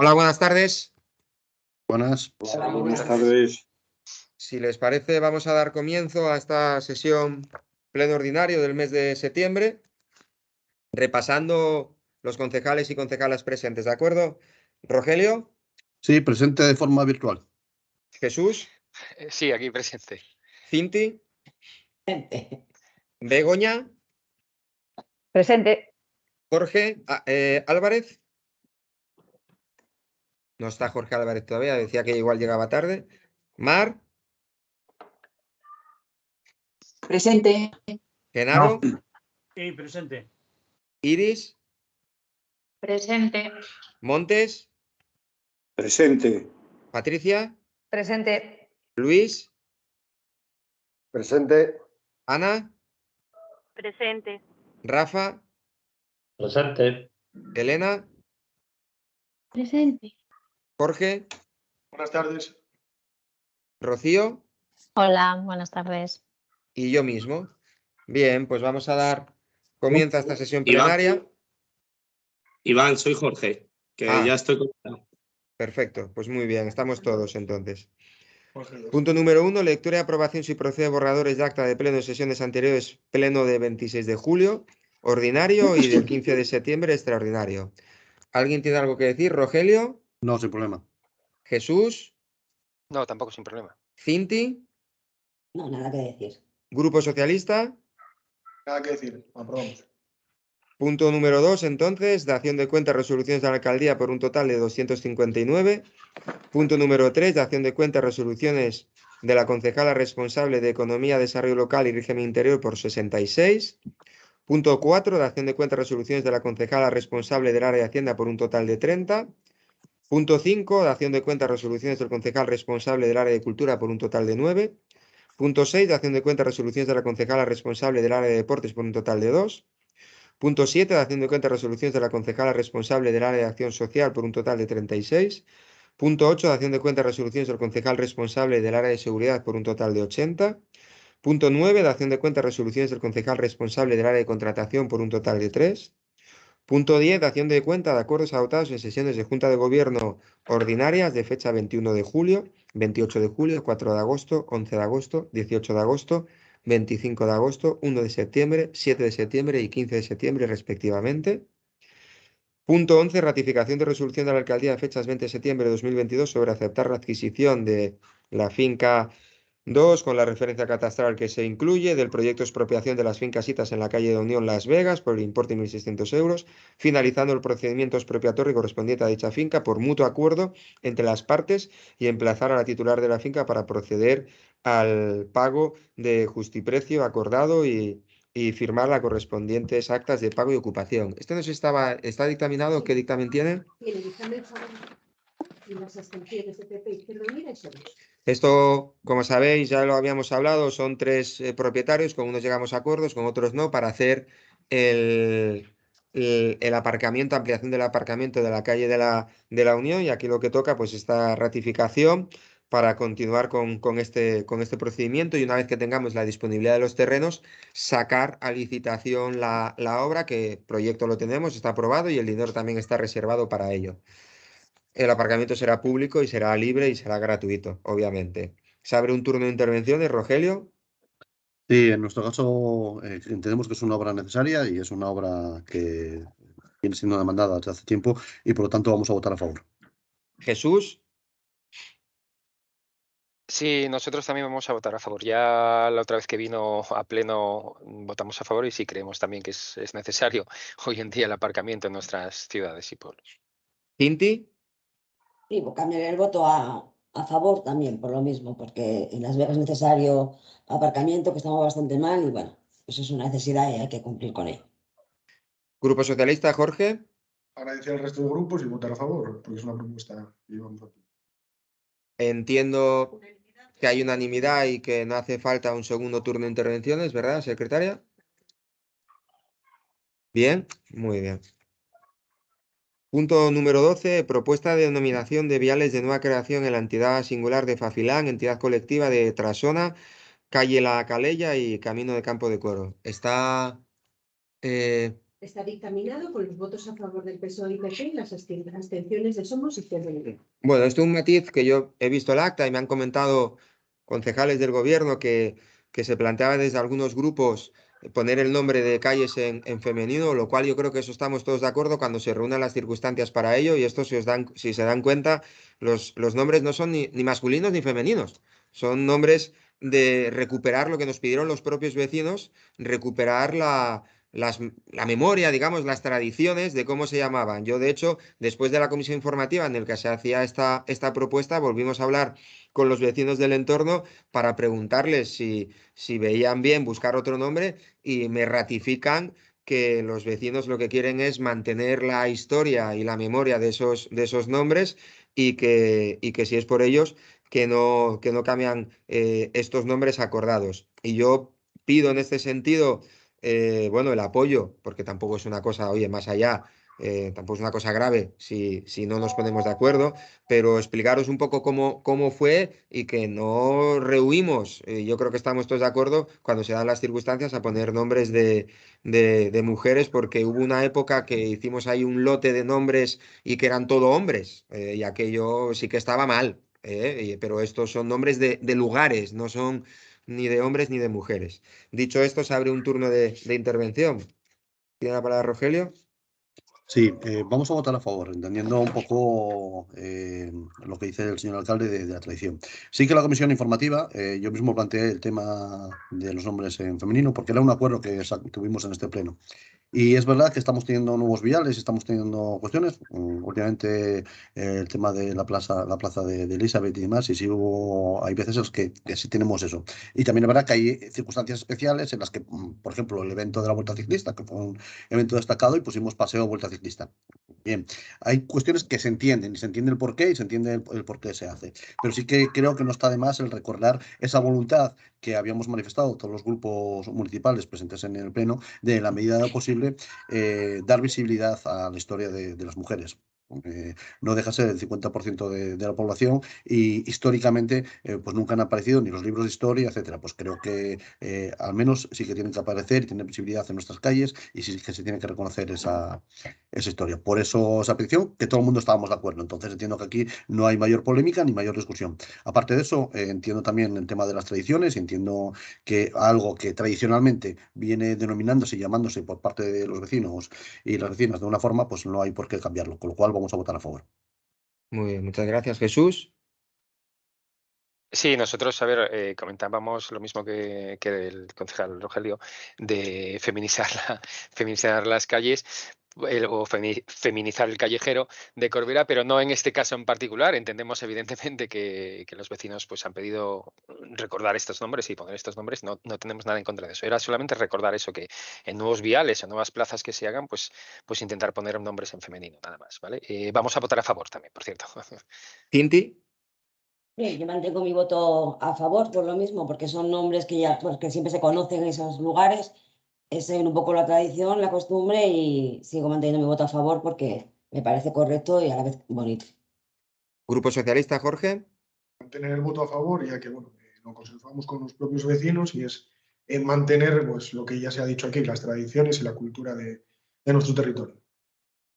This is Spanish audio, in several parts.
Hola, buenas tardes. Buenas. Hola, buenas tardes. Si les parece, vamos a dar comienzo a esta sesión pleno ordinario del mes de septiembre, repasando los concejales y concejalas presentes, ¿de acuerdo? Rogelio. Sí, presente de forma virtual. Jesús. Sí, aquí presente. Cinti. Begoña. Presente. Jorge. Álvarez. No está Jorge Álvarez todavía, decía que igual llegaba tarde. Mar. Presente. Genaro. Sí, presente. Iris. Presente. Montes. Presente. Patricia. Presente. Luis. Presente. Ana. Presente. Rafa. Presente. Elena. Presente. Jorge. Buenas tardes. Rocío. Hola, buenas tardes. Y yo mismo. Bien, pues vamos a dar comienzo a esta sesión Iván. plenaria. Iván, soy Jorge, que ya estoy conectado. Perfecto, pues muy bien, estamos todos entonces. Punto número 1, lectura y aprobación si procede borradores de acta de pleno de sesiones anteriores, pleno de 26 de julio, ordinario, y del 15 de septiembre, extraordinario. ¿Alguien tiene algo que decir? Rogelio. No, sin problema. Jesús. No, tampoco sin problema. Cinti. No, nada que decir. Grupo Socialista. Nada que decir. Aprobamos. Punto número 2, entonces, dación de cuentas, resoluciones de la alcaldía por un total de 259. Punto número 3, dación de cuentas, resoluciones de la concejala responsable de Economía, Desarrollo Local y Régimen Interior por 66. Punto 4, dación de cuentas, resoluciones de la concejala responsable del área de Hacienda por un total de 30. Punto 5, dación de cuentas, resoluciones del concejal responsable del área de Cultura por un total de 9. Punto 6, dación de cuentas, resoluciones de la concejala responsable del área de Deportes por un total de 2. Punto 7, dación de cuentas, resoluciones de la concejala responsable del área de Acción Social por un total de 36. Punto 8, dación de cuentas, resoluciones del concejal responsable del área de Seguridad por un total de 80. Punto 9, dación de cuentas, resoluciones del concejal responsable del área de Contratación por un total de 3. Punto 10, dación de cuenta de acuerdos adoptados en sesiones de Junta de Gobierno ordinarias de fecha 21 de julio, 28 de julio, 4 de agosto, 11 de agosto, 18 de agosto, 25 de agosto, 1 de septiembre, 7 de septiembre y 15 de septiembre respectivamente. Punto 11, ratificación de resolución de la alcaldía de fechas 20 de septiembre de 2022 sobre aceptar la adquisición de la finca 2 con la referencia catastral que se incluye del proyecto de expropiación de las fincas sitas en la calle de Unión Las Vegas por el importe de 1.600 euros, finalizando el procedimiento expropiatorio correspondiente a dicha finca por mutuo acuerdo entre las partes y emplazar a la titular de la finca para proceder al pago de justiprecio acordado y firmar las correspondientes actas de pago y ocupación. ¿Esto no está dictaminado? Sí. ¿Qué dictamen tiene? Tiene dictamen favorable y las abstenciones de PP, Izquierda Unida y Somos. Esto, como sabéis, ya lo habíamos hablado, son 3 propietarios, con unos llegamos a acuerdos, con otros no, para hacer el aparcamiento, ampliación del aparcamiento de la calle de la Unión, y aquí lo que toca, pues esta ratificación para continuar con este procedimiento, y una vez que tengamos la disponibilidad de los terrenos, sacar a licitación la obra, que el proyecto lo tenemos, está aprobado y el dinero también está reservado para ello. El aparcamiento será público y será libre y será gratuito, obviamente. ¿Se abre un turno de intervenciones, Rogelio? Sí, en nuestro caso entendemos que es una obra necesaria y es una obra que viene siendo demandada desde hace tiempo y por lo tanto vamos a votar a favor. Jesús. Sí, nosotros también vamos a votar a favor. Ya la otra vez que vino a pleno votamos a favor y sí creemos también que es necesario hoy en día el aparcamiento en nuestras ciudades y pueblos. Cinti. Sí, pues cambiaré el voto a favor también, por lo mismo, porque en Las Vegas es necesario aparcamiento, que estamos bastante mal y bueno, pues es una necesidad y hay que cumplir con ello. Grupo Socialista, Jorge. Agradecer al resto de grupos y votar a favor, porque es una propuesta que llevamos aquí. Entiendo que hay unanimidad y que no hace falta un segundo turno de intervenciones, ¿verdad, secretaria? Bien, muy bien. Punto número 12, propuesta de denominación de viales de nueva creación en la entidad singular de Fafilán, entidad colectiva de Trasona, calle La Calella y Camino de Campo de Cuero. Está Está dictaminado con los votos a favor del PSOE y PP y las abstenciones de Somos y CNV. Bueno, esto es un matiz que yo he visto el acta y me han comentado concejales del gobierno que se planteaba desde algunos grupos poner el nombre de calles en femenino, lo cual yo creo que eso estamos todos de acuerdo cuando se reúnan las circunstancias para ello, y esto si se dan cuenta, los nombres no son ni masculinos ni femeninos, son nombres de recuperar lo que nos pidieron los propios vecinos, recuperar la memoria, digamos, las tradiciones de cómo se llamaban. Yo, de hecho, después de la comisión informativa en la que se hacía esta propuesta, volvimos a hablar con los vecinos del entorno para preguntarles si veían bien buscar otro nombre, y me ratifican que los vecinos lo que quieren es mantener la historia y la memoria de esos nombres, y que si es por ellos, que no cambian estos nombres acordados. Y yo pido en este sentido, bueno, el apoyo, porque tampoco es una cosa, oye, más allá, tampoco es una cosa grave si no nos ponemos de acuerdo, pero explicaros un poco cómo fue, y que no rehuimos, yo creo que estamos todos de acuerdo cuando se dan las circunstancias a poner nombres de mujeres, porque hubo una época que hicimos ahí un lote de nombres y que eran todo hombres, y aquello sí que estaba mal, pero estos son nombres de lugares, no son ni de hombres ni de mujeres. Dicho esto, se abre un turno de intervención. ¿Tiene la palabra Rogelio? Sí, vamos a votar a favor, entendiendo un poco lo que dice el señor alcalde de la tradición. Sí que la comisión informativa, yo mismo planteé el tema de los nombres en femenino, porque era un acuerdo que tuvimos en este pleno. Y es verdad que estamos teniendo nuevos viales, estamos teniendo cuestiones. Últimamente el tema de la plaza de Elizabeth y demás, y sí hay veces en las que sí tenemos eso. Y también es verdad que hay circunstancias especiales en las que, por ejemplo, el evento de la Vuelta Ciclista, que fue un evento destacado, y pusimos paseo Vuelta Ciclista. Bien, hay cuestiones que se entienden, y se entiende el porqué y se entiende el por qué se hace. Pero sí que creo que no está de más el recordar esa voluntad que habíamos manifestado todos los grupos municipales presentes en el pleno, de en la medida de lo posible dar visibilidad a la historia de las mujeres. No deja de ser el 50% de la población, y históricamente pues nunca han aparecido ni los libros de historia, etcétera. Pues creo que al menos sí que tienen que aparecer y tener visibilidad en nuestras calles, y sí que se tiene que reconocer esa historia. Por eso esa petición, que todo el mundo estábamos de acuerdo. Entonces entiendo que aquí no hay mayor polémica ni mayor discusión. Aparte de eso, entiendo también el tema de las tradiciones, y entiendo que algo que tradicionalmente viene denominándose y llamándose por parte de los vecinos y las vecinas de una forma, pues no hay por qué cambiarlo, con lo cual vamos a votar a favor. Muy bien, muchas gracias. Jesús. Sí, nosotros, a ver, comentábamos lo mismo que el concejal Rogelio, de feminizar las calles, o feminizar el callejero de Corbera, pero no en este caso en particular. Entendemos evidentemente que los vecinos pues han pedido recordar estos nombres y poner estos nombres. No tenemos nada en contra de eso. Era solamente recordar eso, que en nuevos viales o nuevas plazas que se hagan, pues intentar poner nombres en femenino, nada más, ¿vale? Vamos a votar a favor también, por cierto. Cinti. Bien, yo mantengo mi voto a favor por lo mismo, porque son nombres que ya pues, que siempre se conocen en esos lugares, es un poco la tradición, la costumbre, y sigo manteniendo mi voto a favor porque me parece correcto y a la vez bonito. Grupo Socialista, Jorge. Mantener el voto a favor, ya que bueno, lo consensuamos con los propios vecinos, y es mantener pues, lo que ya se ha dicho aquí, las tradiciones y la cultura de nuestro territorio.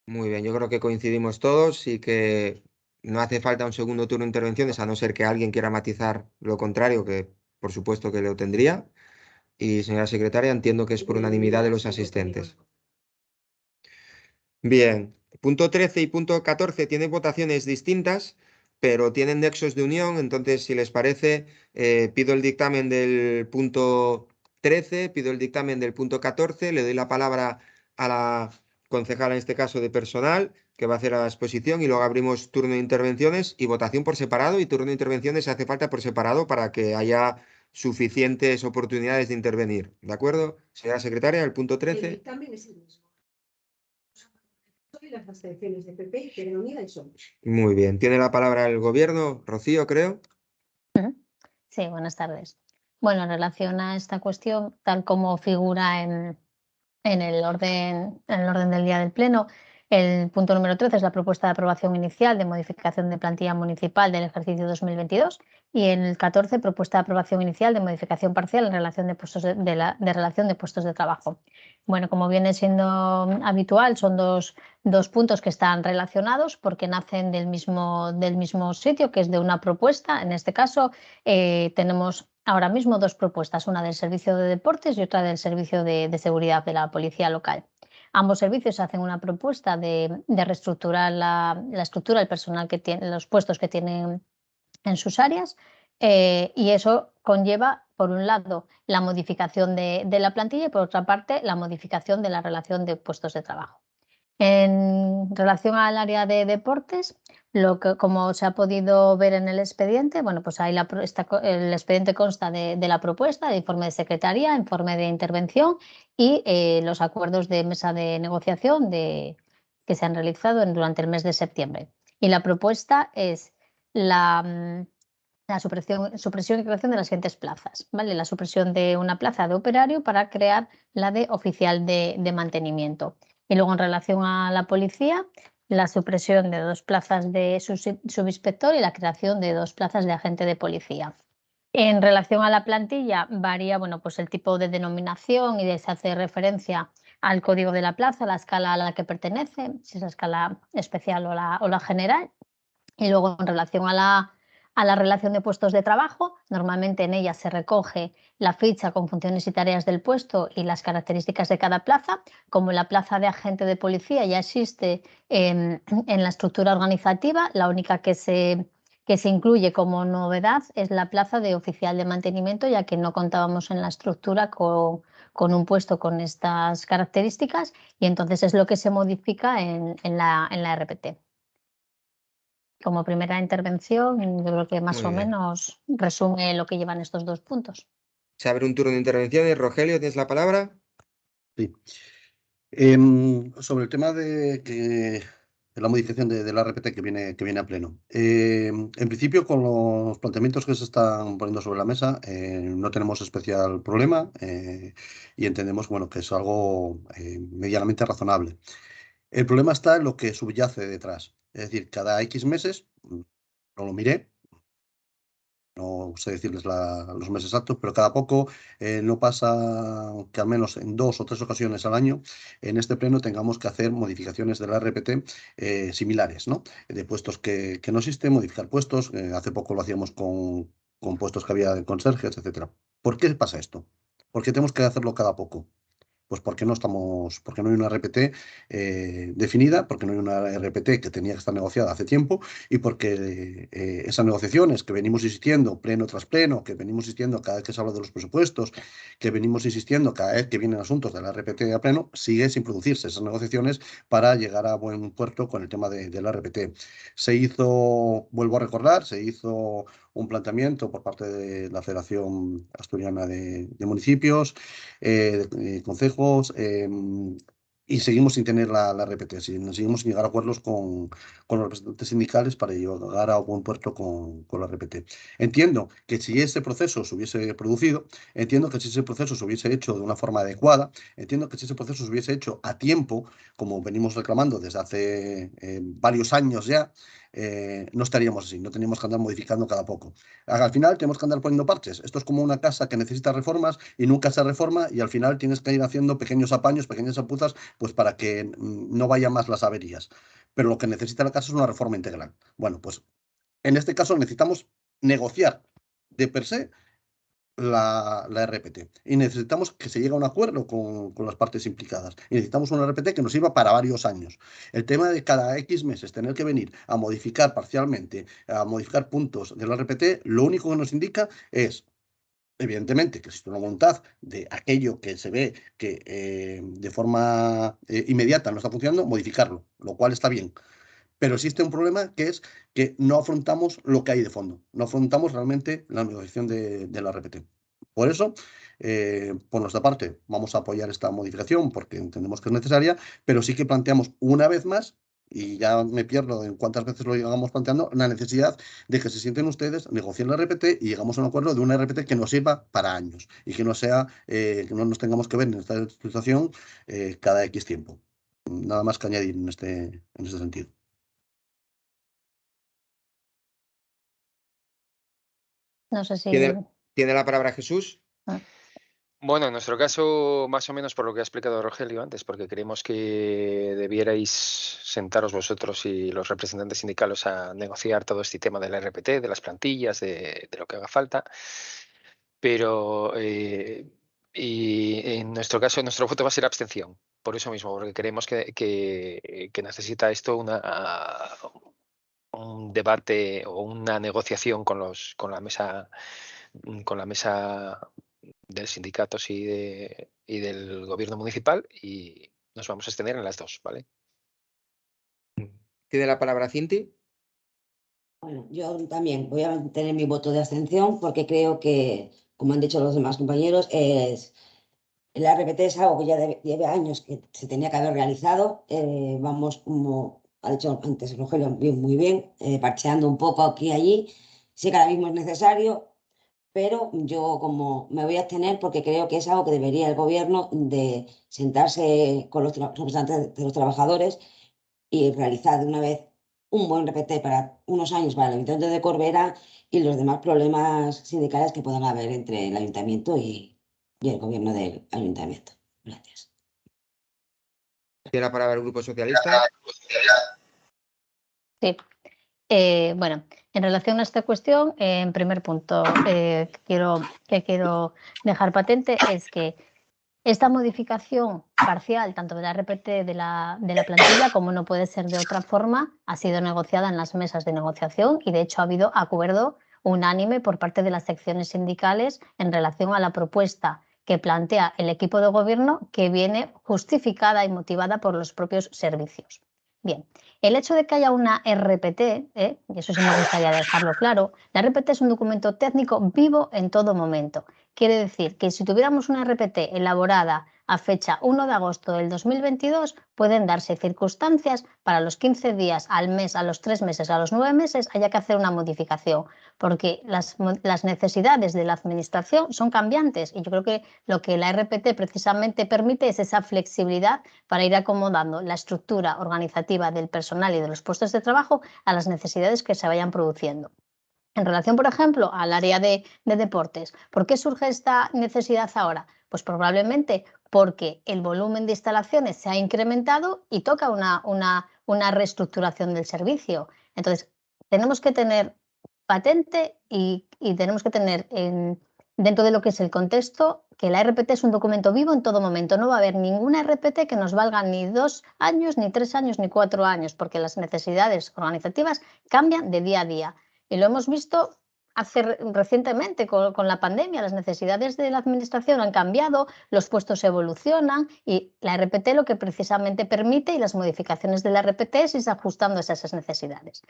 Muy bien, yo creo que coincidimos todos, y que no hace falta un segundo turno de intervenciones, a no ser que alguien quiera matizar lo contrario, que por supuesto que lo tendría. Y señora secretaria, entiendo que es por unanimidad de los asistentes. Bien, punto 13 y punto 14 tienen votaciones distintas, pero tienen nexos de unión. Entonces, si les parece, pido el dictamen del punto 13, pido el dictamen del punto 14, le doy la palabra a la concejala, en este caso de personal, que va a hacer la exposición, y luego abrimos turno de intervenciones y votación por separado, y turno de intervenciones hace falta por separado para que haya suficientes oportunidades de intervenir. ¿De acuerdo? Señora secretaria, el punto 13. El dictamen es el mismo. Y las abstenciones de PP y Izquierda Unida y Somos. Muy bien. Tiene la palabra el gobierno. Rocío, creo. Sí, buenas tardes. Bueno, en relación a esta cuestión, tal como figura en el orden del día del Pleno, El punto número 13 es la propuesta de aprobación inicial de modificación de plantilla municipal del ejercicio 2022 y el 14 propuesta de aprobación inicial de modificación parcial en relación de puestos de relación de puestos de trabajo. Bueno, como viene siendo habitual, son dos puntos que están relacionados porque nacen del mismo sitio, que es de una propuesta. En este caso tenemos ahora mismo dos propuestas, una del servicio de deportes y otra del servicio de seguridad de la policía local. Ambos servicios hacen una propuesta de reestructurar la estructura, el personal que tiene, los puestos que tienen en sus áreas, y eso conlleva, por un lado, la modificación de la plantilla y, por otra parte, la modificación de la relación de puestos de trabajo. En relación al área de deportes, como se ha podido ver en el expediente, bueno, pues ahí el expediente consta de la propuesta, de informe de secretaría, informe de intervención y los acuerdos de mesa de negociación que se han realizado durante el mes de septiembre. Y la propuesta es la supresión y creación de las siguientes plazas, ¿vale? La supresión de una plaza de operario para crear la de oficial de mantenimiento. Y luego, en relación a la policía, la supresión de 2 plazas de subinspector y la creación de 2 plazas de agente de policía. En relación a la plantilla, varía, bueno, pues el tipo de denominación y se hace referencia al código de la plaza, la escala a la que pertenece, si es la escala especial o la general. Y luego, en relación a la relación de puestos de trabajo, normalmente en ella se recoge la ficha con funciones y tareas del puesto y las características de cada plaza. Como la plaza de agente de policía ya existe en la estructura organizativa, la única que se incluye como novedad es la plaza de oficial de mantenimiento, ya que no contábamos en la estructura con un puesto con estas características, y entonces es lo que se modifica en la RPT. Como primera intervención, yo creo que más o menos resume lo que llevan estos 2 puntos. Se abre un turno de intervenciones. Rogelio, ¿tienes la palabra? Sí. Sobre el tema de la modificación de la RPT que viene a pleno. En principio, con los planteamientos que se están poniendo sobre la mesa, no tenemos especial problema y entendemos, bueno, que es algo medianamente razonable. El problema está en lo que subyace detrás. Es decir, cada X meses, no lo miré, no sé decirles los meses exactos, pero cada poco no pasa que al menos en 2 o 3 ocasiones al año en este pleno tengamos que hacer modificaciones de la RPT similares, ¿no? De puestos que no existen, modificar puestos. Hace poco lo hacíamos con puestos que había de conserjes, etc. ¿Por qué pasa esto? ¿Por qué tenemos que hacerlo cada poco? Pues porque no hay una RPT definida, porque no hay una RPT que tenía que estar negociada hace tiempo y porque esas negociaciones que venimos insistiendo pleno tras pleno, que venimos insistiendo cada vez que se habla de los presupuestos, que venimos insistiendo cada vez que vienen asuntos de la RPT a pleno, sigue sin producirse esas negociaciones para llegar a buen puerto con el tema de la RPT. Se hizo, vuelvo a recordar, se hizo un planteamiento por parte de la Federación Asturiana de Municipios, consejos, y seguimos sin tener la RPT, seguimos sin llegar a acuerdos con los representantes sindicales para llegar a buen puerto con la RPT. Entiendo que si ese proceso se hubiese producido, entiendo que si ese proceso se hubiese hecho de una forma adecuada, entiendo que si ese proceso se hubiese hecho a tiempo, como venimos reclamando desde hace varios años ya, no estaríamos así, no teníamos que andar modificando cada poco. Al final tenemos que andar poniendo parches. Esto es como una casa que necesita reformas y nunca se reforma y al final tienes que ir haciendo pequeños apaños, pequeñas apuzas, pues para que no vaya más las averías. Pero lo que necesita la casa es una reforma integral. Bueno, pues en este caso necesitamos negociar de per se la RPT y necesitamos que se llegue a un acuerdo con las partes implicadas y necesitamos una RPT que nos sirva para varios años. El tema de cada X meses tener que venir a modificar parcialmente, a modificar puntos de la RPT, lo único que nos indica es, evidentemente, que existe una voluntad de aquello que se ve que de forma inmediata no está funcionando, modificarlo, lo cual está bien. Pero existe un problema que es que no afrontamos lo que hay de fondo, no afrontamos realmente la negociación de la RPT. Por eso, por nuestra parte, vamos a apoyar esta modificación porque entendemos que es necesaria, pero sí que planteamos una vez más, y ya me pierdo en cuántas veces lo llegamos planteando, la necesidad de que se sienten ustedes, negocien la RPT y llegamos a un acuerdo de una RPT que nos sirva para años y que no sea, que no nos tengamos que ver en esta situación cada X tiempo. Nada más que añadir en este sentido. No sé si... ¿Tiene la palabra Jesús? Bueno, en nuestro caso, más o menos por lo que ha explicado Rogelio antes, porque creemos que debierais sentaros vosotros y los representantes sindicales a negociar todo este tema de la RPT, de las plantillas, de lo que haga falta. Pero, y en nuestro caso, nuestro voto va a ser abstención, por eso mismo, porque creemos que necesita esto un debate o una negociación con la mesa de sindicatos y del gobierno municipal, y nos vamos a extender en las dos, ¿vale? ¿Tiene la palabra Cinti? Bueno, yo también voy a mantener mi voto de abstención porque creo que, como han dicho los demás compañeros, el RPT es algo que ya lleva años que se tenía que haber realizado. Vamos, como ha dicho antes Rogelio, muy bien, parcheando un poco aquí y allí. Sí que ahora mismo es necesario, pero yo como me voy a abstener porque creo que es algo que debería el gobierno de sentarse con los representantes de los trabajadores y realizar de una vez un buen RPT para unos años para el Ayuntamiento de Corbera y los demás problemas sindicales que puedan haber entre el Ayuntamiento y el gobierno del Ayuntamiento. Gracias. ¿Tiene la palabra el Grupo Socialista? Sí. Bueno, en relación a esta cuestión, en primer punto que quiero dejar patente es que esta modificación parcial, tanto de la RPT de la plantilla como no puede ser de otra forma, ha sido negociada en las mesas de negociación y de hecho ha habido acuerdo unánime por parte de las secciones sindicales en relación a la propuesta que plantea el equipo de gobierno, que viene justificada y motivada por los propios servicios. Bien, el hecho de que haya una RPT, y eso sí me gustaría dejarlo claro, la RPT es un documento técnico vivo en todo momento. Quiere decir que si tuviéramos una RPT elaborada a fecha 1 de agosto del 2022, pueden darse circunstancias para los 15 días, al mes, a los 3 meses, a los 9 meses, haya que hacer una modificación, porque las necesidades de la administración son cambiantes y yo creo que lo que la RPT precisamente permite es esa flexibilidad para ir acomodando la estructura organizativa del personal y de los puestos de trabajo a las necesidades que se vayan produciendo. En relación, por ejemplo, al área de deportes, ¿por qué surge esta necesidad ahora? Pues probablemente porque el volumen de instalaciones se ha incrementado y toca una reestructuración del servicio. Entonces, tenemos que tener patente y tenemos que tener dentro de lo que es el contexto que la RPT es un documento vivo en todo momento. No va a haber ninguna RPT que nos valga ni 2 años, ni 3 años, ni 4 años, porque las necesidades organizativas cambian de día a día. Y lo hemos visto recientemente con la pandemia, las necesidades de la administración han cambiado, los puestos evolucionan y la RPT lo que precisamente permite y las modificaciones de la RPT es ir ajustando a esas necesidades.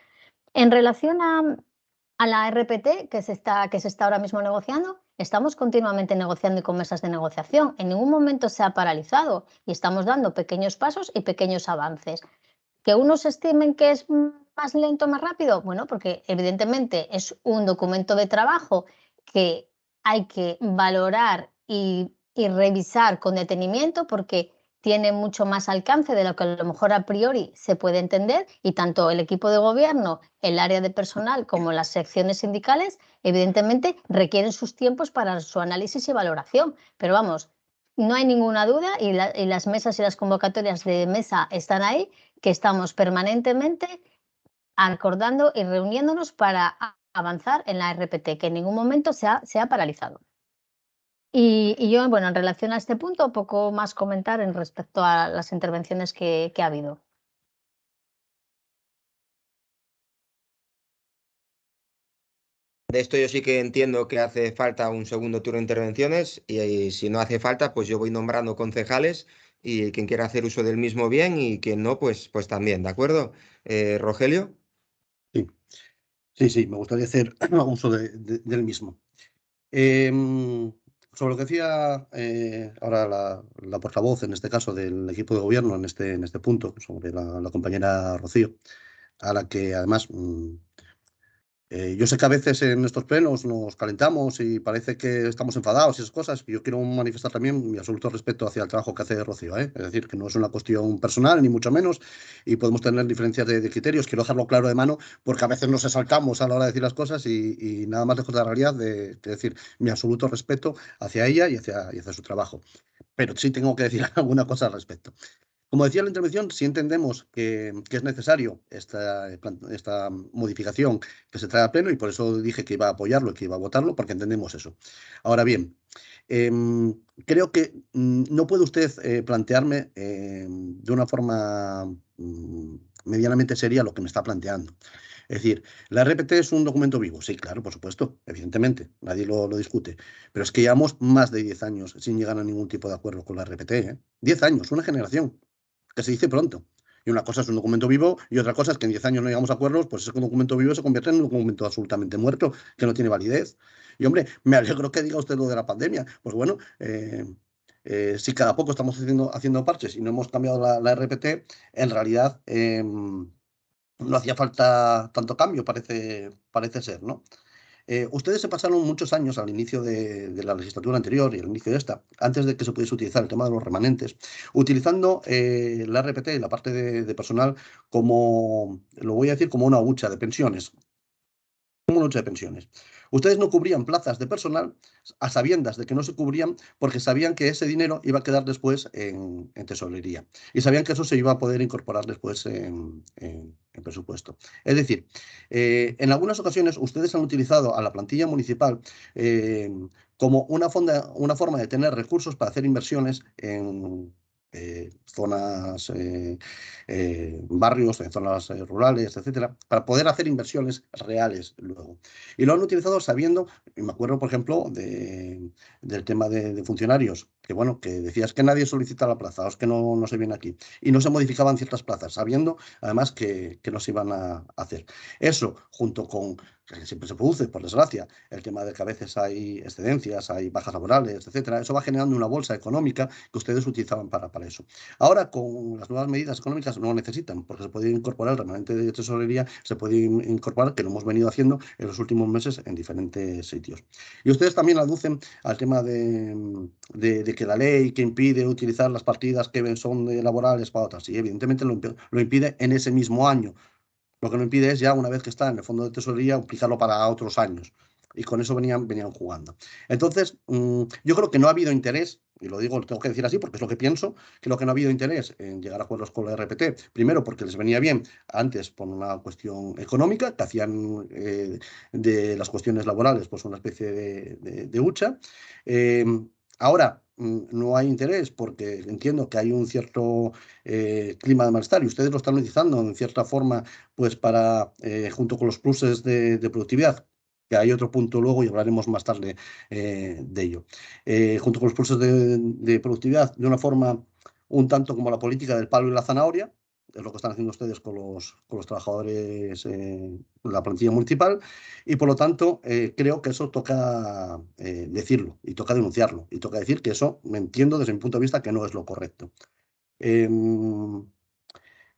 En relación a la RPT que se está ahora mismo negociando, estamos continuamente negociando y con mesas de negociación. En ningún momento se ha paralizado y estamos dando pequeños pasos y pequeños avances. ¿Que unos estimen que es más lento, más rápido? Bueno, porque evidentemente es un documento de trabajo que hay que valorar y revisar con detenimiento porque tiene mucho más alcance de lo que a lo mejor a priori se puede entender y tanto el equipo de gobierno, el área de personal como las secciones sindicales evidentemente requieren sus tiempos para su análisis y valoración. Pero vamos, no hay ninguna duda y las mesas y las convocatorias de mesa están ahí, que estamos permanentemente acordando y reuniéndonos para avanzar en la RPT, que en ningún momento se ha paralizado. Y yo, bueno, en relación a este punto, poco más comentar en respecto a las intervenciones que ha habido. De esto yo sí que entiendo que hace falta un segundo turno de intervenciones y si no hace falta, pues yo voy nombrando concejales y quien quiera hacer uso del mismo bien y quien no, pues también, ¿de acuerdo? Rogelio. Sí, me gustaría hacer uso del mismo. Sobre lo que decía ahora la portavoz, en este caso, del equipo de gobierno, en este punto, sobre la compañera Rocío, a la que además Yo sé que a veces en estos plenos nos calentamos y parece que estamos enfadados y esas cosas. Yo quiero manifestar también mi absoluto respeto hacia el trabajo que hace Rocío, ¿eh? Es decir, que no es una cuestión personal, ni mucho menos, y podemos tener diferencias de criterios. Quiero dejarlo claro de mano, porque a veces nos exaltamos a la hora de decir las cosas y nada más lejos de la realidad de decir mi absoluto respeto hacia ella y hacia su trabajo. Pero sí tengo que decir alguna cosa al respecto. Como decía en la intervención, sí entendemos que es necesario esta modificación que se trae a pleno y por eso dije que iba a apoyarlo y que iba a votarlo, porque entendemos eso. Ahora bien, creo que no puede usted plantearme de una forma medianamente seria lo que me está planteando. Es decir, la RPT es un documento vivo. Sí, claro, por supuesto, evidentemente, nadie lo discute. Pero es que llevamos más de 10 años sin llegar a ningún tipo de acuerdo con la RPT, ¿eh? 10 años, una generación, que se dice pronto. Y una cosa es un documento vivo y otra cosa es que en 10 años no llegamos a acuerdos, pues ese documento vivo se convierte en un documento absolutamente muerto, que no tiene validez. Y hombre, me alegro que diga usted lo de la pandemia. Pues bueno, si cada poco estamos haciendo parches y no hemos cambiado la RPT, en realidad no hacía falta tanto cambio, parece ser, ¿no? Ustedes se pasaron muchos años al inicio de la legislatura anterior y al inicio de esta, antes de que se pudiese utilizar el tema de los remanentes, utilizando la RPT y la parte de personal como, lo voy a decir, como una hucha de pensiones. Como una hucha de pensiones. Ustedes no cubrían plazas de personal a sabiendas de que no se cubrían porque sabían que ese dinero iba a quedar después en tesorería y sabían que eso se iba a poder incorporar después en presupuesto. Es decir, en algunas ocasiones ustedes han utilizado a la plantilla municipal como una forma de tener recursos para hacer inversiones en zonas, barrios, en zonas rurales, etcétera, para poder hacer inversiones reales luego. Y lo han utilizado sabiendo, y me acuerdo, por ejemplo, del tema de funcionarios, que bueno, que decías que nadie solicita la plaza, o es que no se viene aquí, y no se modificaban ciertas plazas, sabiendo además que no se iban a hacer. Eso, junto con, que siempre se produce, por desgracia, el tema de que a veces hay excedencias, hay bajas laborales, etcétera, eso va generando una bolsa económica que ustedes utilizaban para eso. Ahora, con las nuevas medidas económicas, no lo necesitan, porque se puede incorporar el remanente de tesorería, se puede incorporar, que lo hemos venido haciendo en los últimos meses en diferentes sitios. Y ustedes también aducen al tema de que la ley que impide utilizar las partidas que son laborales para otras. Sí, evidentemente lo impide en ese mismo año. Lo que no impide es ya, una vez que está en el fondo de tesorería, aplicarlo para otros años. Y con eso venían jugando. Entonces, yo creo que no ha habido interés, y lo digo, lo tengo que decir así porque es lo que pienso, que lo que no ha habido interés en llegar a acuerdos con la RPT, primero porque les venía bien antes por una cuestión económica, que hacían de las cuestiones laborales pues una especie de hucha. Ahora no hay interés porque entiendo que hay un cierto clima de malestar y ustedes lo están utilizando en cierta forma pues para, junto con los pluses de productividad, que hay otro punto luego y hablaremos más tarde de ello, junto con los pluses de productividad, de una forma un tanto como la política del palo y la zanahoria, es lo que están haciendo ustedes con los trabajadores de la plantilla municipal, y por lo tanto creo que eso toca decirlo y toca denunciarlo y toca decir que eso, me entiendo desde mi punto de vista, que no es lo correcto. ¿Que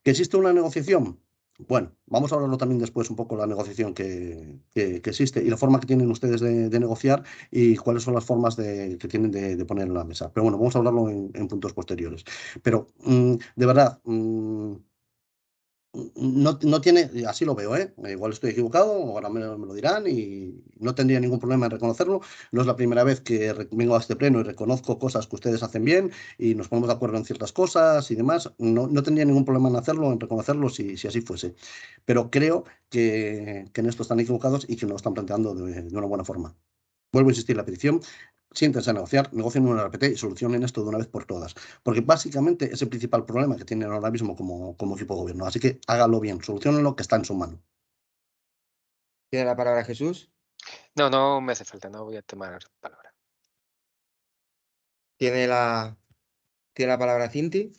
existe una negociación? Bueno, vamos a hablarlo también después un poco de la negociación que existe y la forma que tienen ustedes de negociar y cuáles son las formas que tienen de poner en la mesa. Pero bueno, vamos a hablarlo en puntos posteriores. Pero de verdad, no tiene, así lo veo, ¿eh? Igual estoy equivocado, ahora me lo dirán y no tendría ningún problema en reconocerlo. No es la primera vez que vengo a este pleno y reconozco cosas que ustedes hacen bien y nos ponemos de acuerdo en ciertas cosas y demás. No tendría ningún problema en hacerlo, en reconocerlo si así fuese. Pero creo que en esto están equivocados y que no lo están planteando de una buena forma. Vuelvo a insistir, la petición, siéntense a negociar, negocien una RPT y solucionen esto de una vez por todas. Porque básicamente es el principal problema que tienen ahora mismo como equipo de gobierno. Así que háganlo bien, solucionenlo, que está en su mano. ¿Tiene la palabra Jesús? No me hace falta, no voy a tomar palabra. ¿Tiene la palabra Cinti?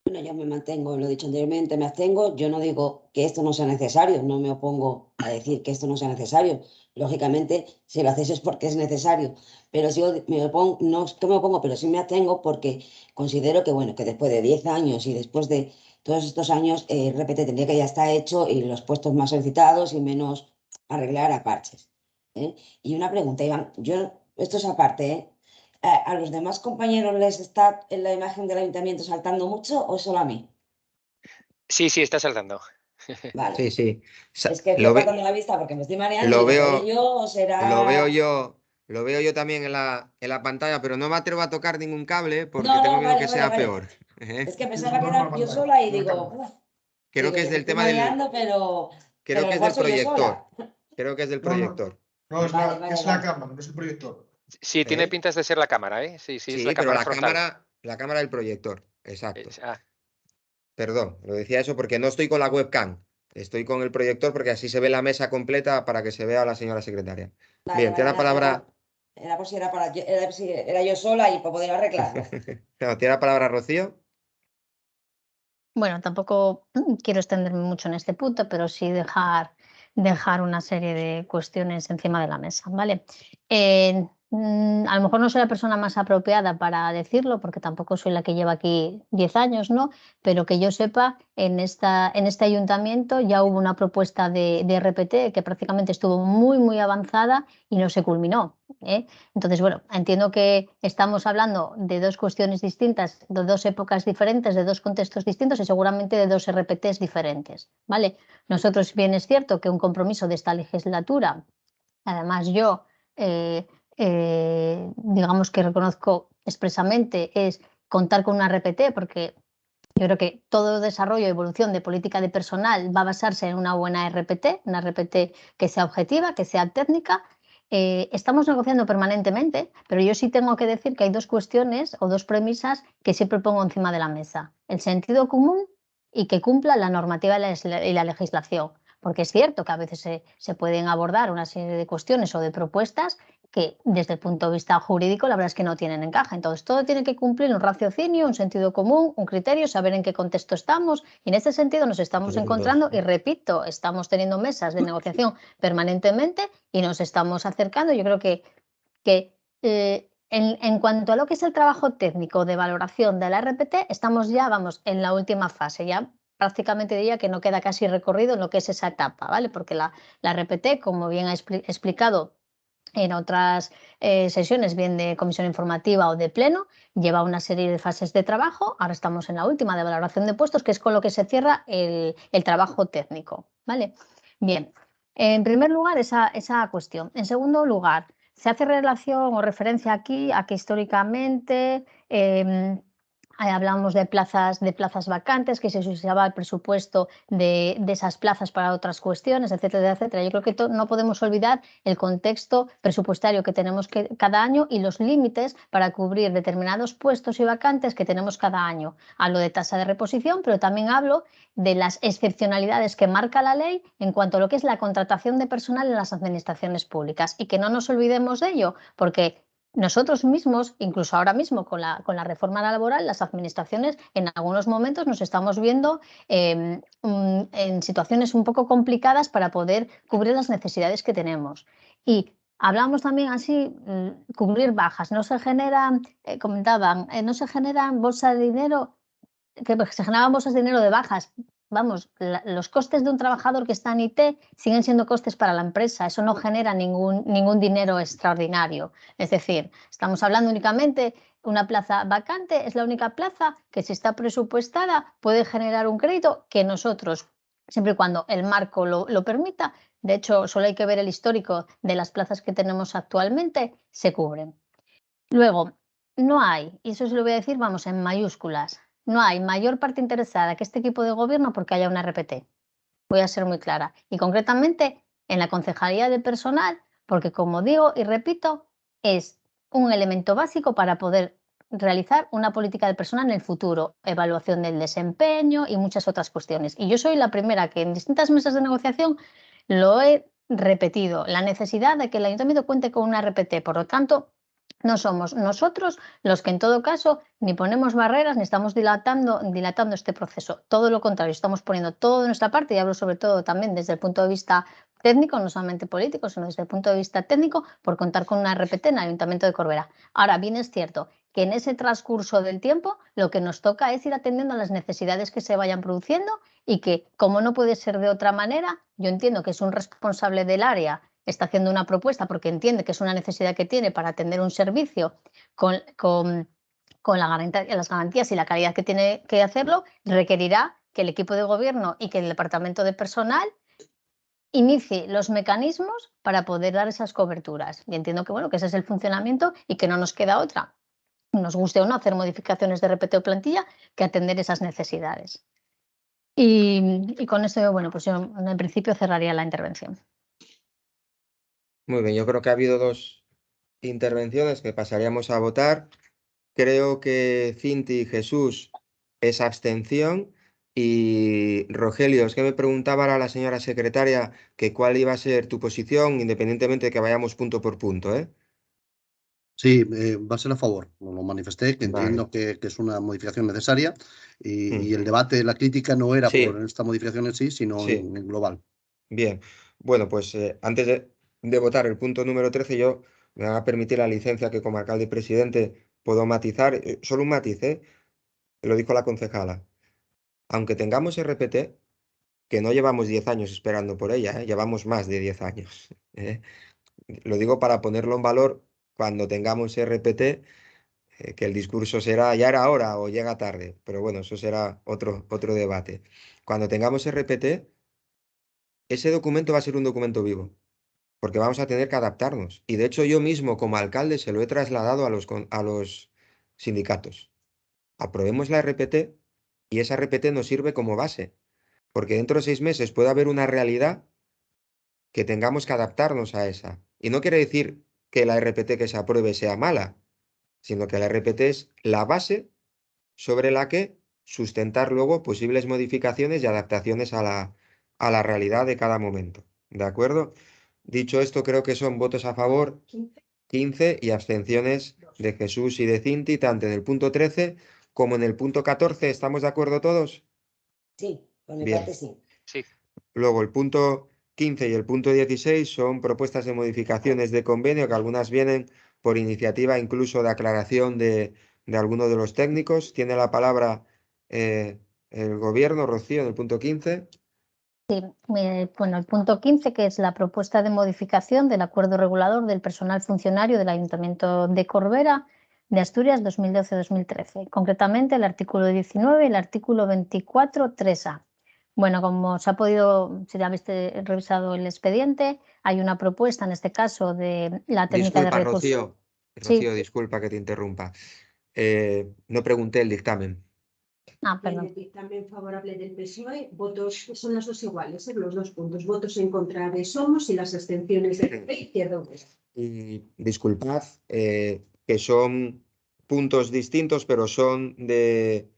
Bueno, yo me mantengo, lo he dicho anteriormente, me abstengo. Yo no digo que esto no sea necesario, no me opongo a decir que esto no sea necesario. Lógicamente, si lo hacéis es porque es necesario. Pero si me opongo, no es que me opongo, pero sí me abstengo porque considero que, bueno, que después de 10 años y después de todos estos años, RPT tendría que ya estar hecho y los puestos más solicitados y menos arreglar a parches. Y una pregunta, Iván, esto es aparte, ¿a los demás compañeros les está en la imagen del ayuntamiento saltando mucho o solo a mí? Sí, está saltando. Vale. Sí, sí. Es que estoy apartando la vista porque me estoy mareando. Lo Y digo, veo, ¿seré yo o será...? lo veo yo también en la pantalla, pero no me atrevo a tocar ningún cable porque No, tengo no, miedo vale, que vale, sea vale. peor. Es que pensaba que era yo sola y digo, Creo que es me del estoy tema del, mareando, pero creo que es igual del soy yo proyector. sola. Creo que es del No, proyector. No, es Vale, la cámara, no es el proyector. Sí, tiene pintas de ser la cámara, ¿eh? Sí, es Sí, la pero cámara frontal. la cámara del proyector. Exacto. Ah, Perdón, lo decía eso porque no estoy con la webcam. Estoy con el proyector porque así se ve la mesa completa para que se vea a la señora secretaria. Vale, Bien, tiene la palabra. Era por si era si era yo sola y para poder arreglarlo. No, tiene la palabra Rocío. Bueno, tampoco quiero extenderme mucho en este punto, pero sí dejar una serie de cuestiones encima de la mesa, ¿vale? A lo mejor no soy la persona más apropiada para decirlo, porque tampoco soy la que lleva aquí 10 años, ¿no? Pero que yo sepa, en este ayuntamiento ya hubo una propuesta de RPT que prácticamente estuvo muy avanzada y no se culminó, ¿eh? Entonces, bueno, entiendo que estamos hablando de dos cuestiones distintas, de dos épocas diferentes, de dos contextos distintos y seguramente de dos RPTs diferentes, ¿vale? Nosotros, bien es cierto que un compromiso de esta legislatura, además yo, digamos que reconozco expresamente, es contar con una RPT, porque yo creo que todo desarrollo y evolución de política de personal va a basarse en una buena RPT, una RPT que sea objetiva, que sea técnica. Estamos negociando permanentemente, pero yo sí tengo que decir que hay dos cuestiones o dos premisas que siempre pongo encima de la mesa. El sentido común y que cumpla la normativa y la legislación. Porque es cierto que a veces se pueden abordar una serie de cuestiones o de propuestas que desde el punto de vista jurídico la verdad es que no tienen encaje. Entonces todo tiene que cumplir un raciocinio, un sentido común, un criterio, saber en qué contexto estamos y en este sentido nos estamos encontrando y repito, estamos teniendo mesas de negociación permanentemente y nos estamos acercando. Yo creo que en cuanto a lo que es el trabajo técnico de valoración de la RPT, estamos ya, vamos, en la última fase, ya prácticamente diría que no queda casi recorrido en lo que es esa etapa, ¿vale? Porque la RPT, como bien ha explicado en otras sesiones, bien de comisión informativa o de pleno, lleva una serie de fases de trabajo. Ahora estamos en la última de valoración de puestos, que es con lo que se cierra el trabajo técnico, ¿vale? Bien, en primer lugar, esa cuestión. En segundo lugar, se hace relación o referencia aquí a que históricamente hablamos de plazas vacantes, que se usaba el presupuesto de esas plazas para otras cuestiones, etcétera, etcétera. Yo creo que no podemos olvidar el contexto presupuestario que tenemos cada año y los límites para cubrir determinados puestos y vacantes que tenemos cada año. Hablo de tasa de reposición, pero también hablo de las excepcionalidades que marca la ley en cuanto a lo que es la contratación de personal en las administraciones públicas. Y que no nos olvidemos de ello, porque nosotros mismos, incluso ahora mismo con la reforma laboral, las administraciones en algunos momentos nos estamos viendo en situaciones un poco complicadas para poder cubrir las necesidades que tenemos. Y hablamos también así, cubrir bajas. No se generan, comentaban, no se generan bolsas de dinero, que se generaban bolsas de dinero de bajas. Vamos, los costes de un trabajador que está en IT siguen siendo costes para la empresa, eso no genera ningún dinero extraordinario. Es decir, estamos hablando únicamente una plaza vacante, es la única plaza que si está presupuestada puede generar un crédito que nosotros, siempre y cuando el marco lo permita, de hecho solo hay que ver el histórico de las plazas que tenemos actualmente, se cubren. Luego, no hay, y eso se lo voy a decir, vamos, en mayúsculas, no hay mayor parte interesada que este equipo de gobierno porque haya una RPT. Voy a ser muy clara. Y concretamente en la Concejalía de Personal, porque como digo y repito, es un elemento básico para poder realizar una política de personal en el futuro, evaluación del desempeño y muchas otras cuestiones. Y yo soy la primera que en distintas mesas de negociación lo he repetido, la necesidad de que el ayuntamiento cuente con una RPT. Por lo tanto, no somos nosotros los que en todo caso ni ponemos barreras ni estamos dilatando este proceso. Todo lo contrario, estamos poniendo todo de nuestra parte y hablo sobre todo también desde el punto de vista técnico, no solamente político, sino desde el punto de vista técnico, por contar con una RPT en el Ayuntamiento de Corbera. Ahora, bien es cierto que en ese transcurso del tiempo lo que nos toca es ir atendiendo a las necesidades que se vayan produciendo y que, como no puede ser de otra manera, yo entiendo que es un responsable del área, está haciendo una propuesta porque entiende que es una necesidad que tiene para atender un servicio con las garantías y la calidad que tiene que hacerlo, requerirá que el equipo de gobierno y que el departamento de personal inicie los mecanismos para poder dar esas coberturas. Y entiendo que, bueno, que ese es el funcionamiento y que no nos queda otra, nos guste o no, hacer modificaciones de RPT o plantilla, que atender esas necesidades. Y con eso, bueno, pues yo en principio cerraría la intervención. Muy bien, yo creo que ha habido 2 intervenciones que pasaríamos a votar. Creo que Cinti y Jesús es abstención. Y Rogelio, es que me preguntaba a la señora secretaria que cuál iba a ser tu posición, independientemente de que vayamos punto por punto, ¿eh? Sí, va a ser a favor. Lo manifesté, que Vale. entiendo que es una modificación necesaria y Mm. el debate, la crítica no era Sí. por esta modificación en sí, sino Sí. en global. Bien, bueno, pues antes de votar el punto número 13, yo me va a permitir la licencia que como alcalde y presidente puedo matizar, solo un matiz, lo dijo la concejala. Aunque tengamos RPT, que no llevamos 10 años esperando por ella, llevamos más de 10 años. Lo digo para ponerlo en valor cuando tengamos RPT, que el discurso será ya era hora o llega tarde, pero bueno, eso será otro debate. Cuando tengamos RPT, ese documento va a ser un documento vivo, porque vamos a tener que adaptarnos. Y de hecho yo mismo como alcalde se lo he trasladado a los sindicatos. Aprobemos la RPT y esa RPT nos sirve como base, porque dentro de 6 meses puede haber una realidad que tengamos que adaptarnos a esa. Y no quiere decir que la RPT que se apruebe sea mala, sino que la RPT es la base sobre la que sustentar luego posibles modificaciones y adaptaciones a la realidad de cada momento. ¿De acuerdo? Dicho esto, creo que son votos a favor 15 y abstenciones de Jesús y de Cinti, tanto en el punto 13 como en el punto 14. ¿Estamos de acuerdo todos? Sí, por mi Bien. parte sí. Sí. Luego el punto 15 y el punto 16 son propuestas de modificaciones de convenio, que algunas vienen por iniciativa incluso de aclaración de alguno de los técnicos. Tiene la palabra el gobierno, Rocío, en el punto 15. Sí, bueno, el punto 15, que es la propuesta de modificación del acuerdo regulador del personal funcionario del Ayuntamiento de Corbera de Asturias 2012-2013. Concretamente, el artículo 19 y el artículo 24, 3A. Bueno, como se ha podido, si ya habéis revisado el expediente, hay una propuesta, en este caso, de la técnica Disculpa, de recursos. Rocío. Sí. Rocío, disculpa que te interrumpa. No pregunté el dictamen. Perdón. El dictamen favorable del PSOE, votos son los dos iguales, los 2 puntos. Votos en contra de Somos y las abstenciones de PP y Izquierda Unida. Y disculpad, que son puntos distintos, pero son del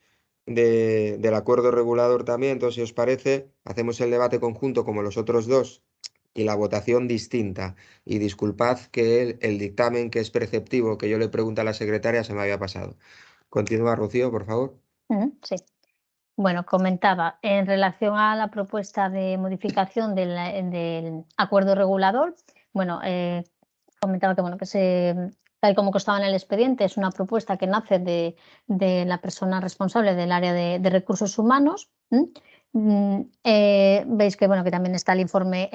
acuerdo regulador también. Entonces, si os parece, hacemos el debate conjunto como los otros 2 y la votación distinta. Y disculpad que el dictamen que es preceptivo, que yo le pregunto a la secretaria, se me había pasado. Continúa, Rocío, por favor. Sí. Bueno, comentaba, en relación a la propuesta de modificación del acuerdo regulador, bueno, comentaba que, bueno, tal como constaba en el expediente, es una propuesta que nace de la persona responsable del área de recursos humanos. Veis que, bueno, que también está el informe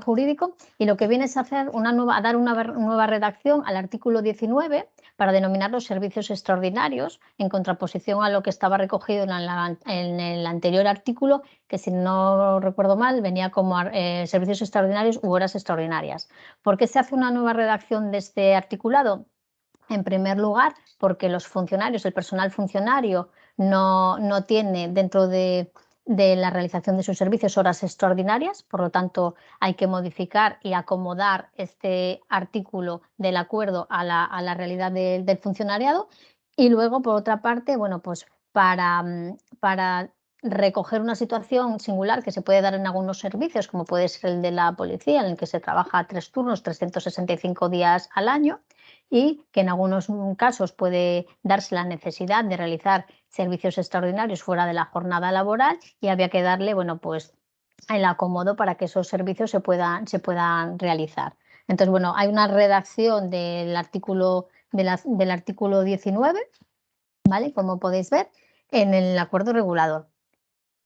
jurídico, y lo que viene es hacer dar una nueva redacción al artículo 19 para denominar los servicios extraordinarios, en contraposición a lo que estaba recogido en el anterior artículo, que, si no recuerdo mal, venía como servicios extraordinarios u horas extraordinarias. ¿Por qué se hace una nueva redacción de este articulado? En primer lugar, porque los funcionarios, el personal funcionario, no tiene dentro de la realización de sus servicios horas extraordinarias, por lo tanto hay que modificar y acomodar este artículo del acuerdo a la realidad del funcionariado. Y luego, por otra parte, bueno, pues para recoger una situación singular que se puede dar en algunos servicios, como puede ser el de la policía, en el que se trabaja 3 turnos, 365 días al año, y que en algunos casos puede darse la necesidad de realizar servicios extraordinarios fuera de la jornada laboral, y había que darle, bueno, pues el acomodo para que esos servicios se puedan realizar. Entonces, bueno, hay una redacción del artículo, del artículo 19, ¿vale? Como podéis ver, en el acuerdo regulador.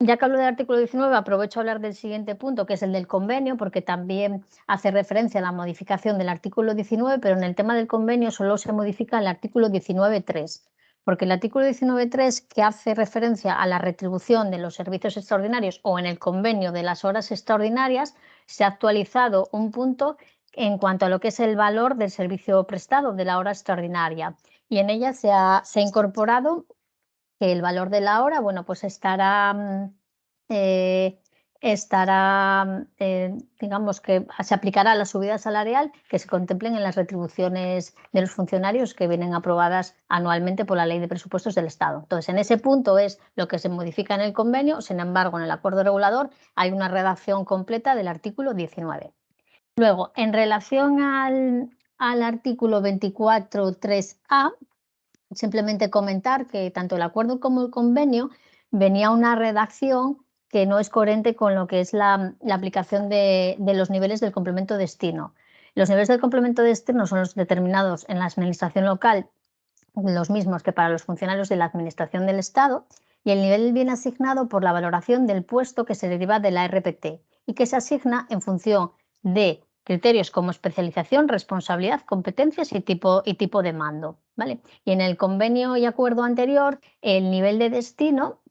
Ya que hablo del artículo 19, aprovecho a hablar del siguiente punto, que es el del convenio, porque también hace referencia a la modificación del artículo 19, pero en el tema del convenio solo se modifica el artículo 19.3, porque el artículo 19.3, que hace referencia a la retribución de los servicios extraordinarios o en el convenio de las horas extraordinarias, se ha actualizado un punto en cuanto a lo que es el valor del servicio prestado de la hora extraordinaria. Y en ella se ha incorporado que el valor de la hora, bueno, pues estará, digamos que se aplicará a la subida salarial que se contemplen en las retribuciones de los funcionarios que vienen aprobadas anualmente por la Ley de Presupuestos del Estado. Entonces, en ese punto es lo que se modifica en el convenio, sin embargo, en el acuerdo regulador hay una redacción completa del artículo 19. Luego, en relación al artículo 24.3a, simplemente comentar que tanto el acuerdo como el convenio venía una redacción que no es coherente con lo que es la aplicación de los niveles del complemento destino. Los niveles del complemento destino son los determinados en la administración local, los mismos que para los funcionarios de la administración del Estado, y el nivel viene asignado por la valoración del puesto que se deriva de la RPT y que se asigna en función de criterios como especialización, responsabilidad, competencias y tipo de mando, ¿vale? Y en el convenio y acuerdo anterior, el nivel de destino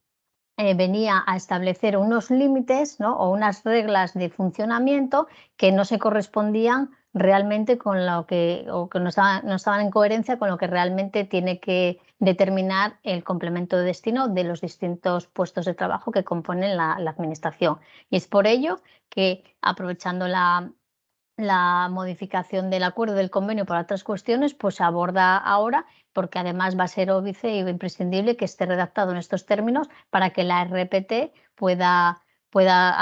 venía a establecer unos límites, ¿no? O unas reglas de funcionamiento que no se correspondían realmente con lo que, o que no estaban en coherencia con lo que realmente tiene que determinar el complemento de destino de los distintos puestos de trabajo que componen la administración. Y es por ello que, aprovechando la modificación del acuerdo del convenio para otras cuestiones, pues se aborda ahora, porque además va a ser óbice y imprescindible que esté redactado en estos términos para que la RPT pueda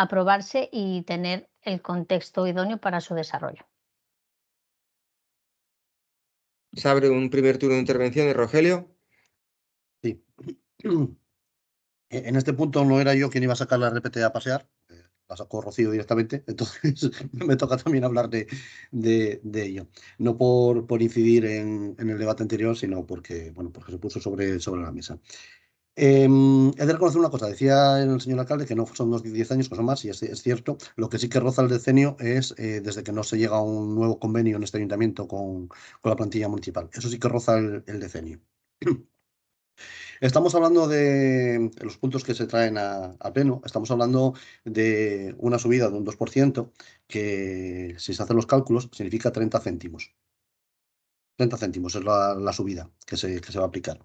aprobarse y tener el contexto idóneo para su desarrollo. Se abre un primer turno de intervenciones, Rogelio. Sí. En este punto no era yo quien iba a sacar la RPT a pasear, la sacó Rocío directamente, entonces me toca también hablar de ello. No por incidir en el debate anterior, sino porque se puso sobre la mesa. He de reconocer una cosa, decía el señor alcalde que no son unos 10 años, que son más, y es cierto. Lo que sí que roza el decenio es desde que no se llega a un nuevo convenio en este ayuntamiento con la plantilla municipal. Eso sí que roza el decenio. Estamos hablando de los puntos que se traen a pleno. Estamos hablando de una subida de un 2%, que si se hacen los cálculos significa 30 céntimos. 30 céntimos es la subida que se va a aplicar.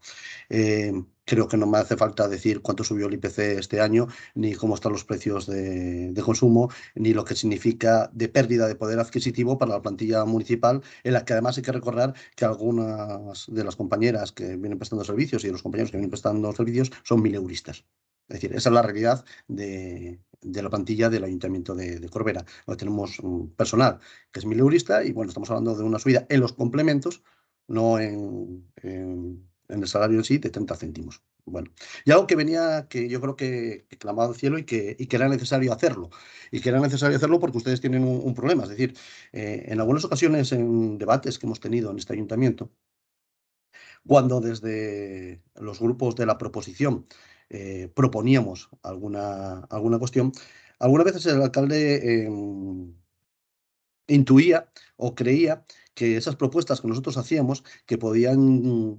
Creo que no me hace falta decir cuánto subió el IPC este año, ni cómo están los precios de consumo, ni lo que significa de pérdida de poder adquisitivo para la plantilla municipal, en la que además hay que recordar que algunas de las compañeras que vienen prestando servicios y de los compañeros que vienen prestando servicios son mileuristas. Es decir, esa es la realidad de la plantilla del Ayuntamiento de Corbera. Donde tenemos personal que es mileurista y estamos hablando de una subida en los complementos, no en el salario en sí, de 30 céntimos. Y algo que yo creo que clamaba al cielo y que era necesario hacerlo. Y que era necesario hacerlo porque ustedes tienen un problema. Es decir, en algunas ocasiones, en debates que hemos tenido en este ayuntamiento, cuando desde los grupos de la proposición proponíamos alguna cuestión, algunas veces el alcalde intuía o creía que esas propuestas que nosotros hacíamos que podían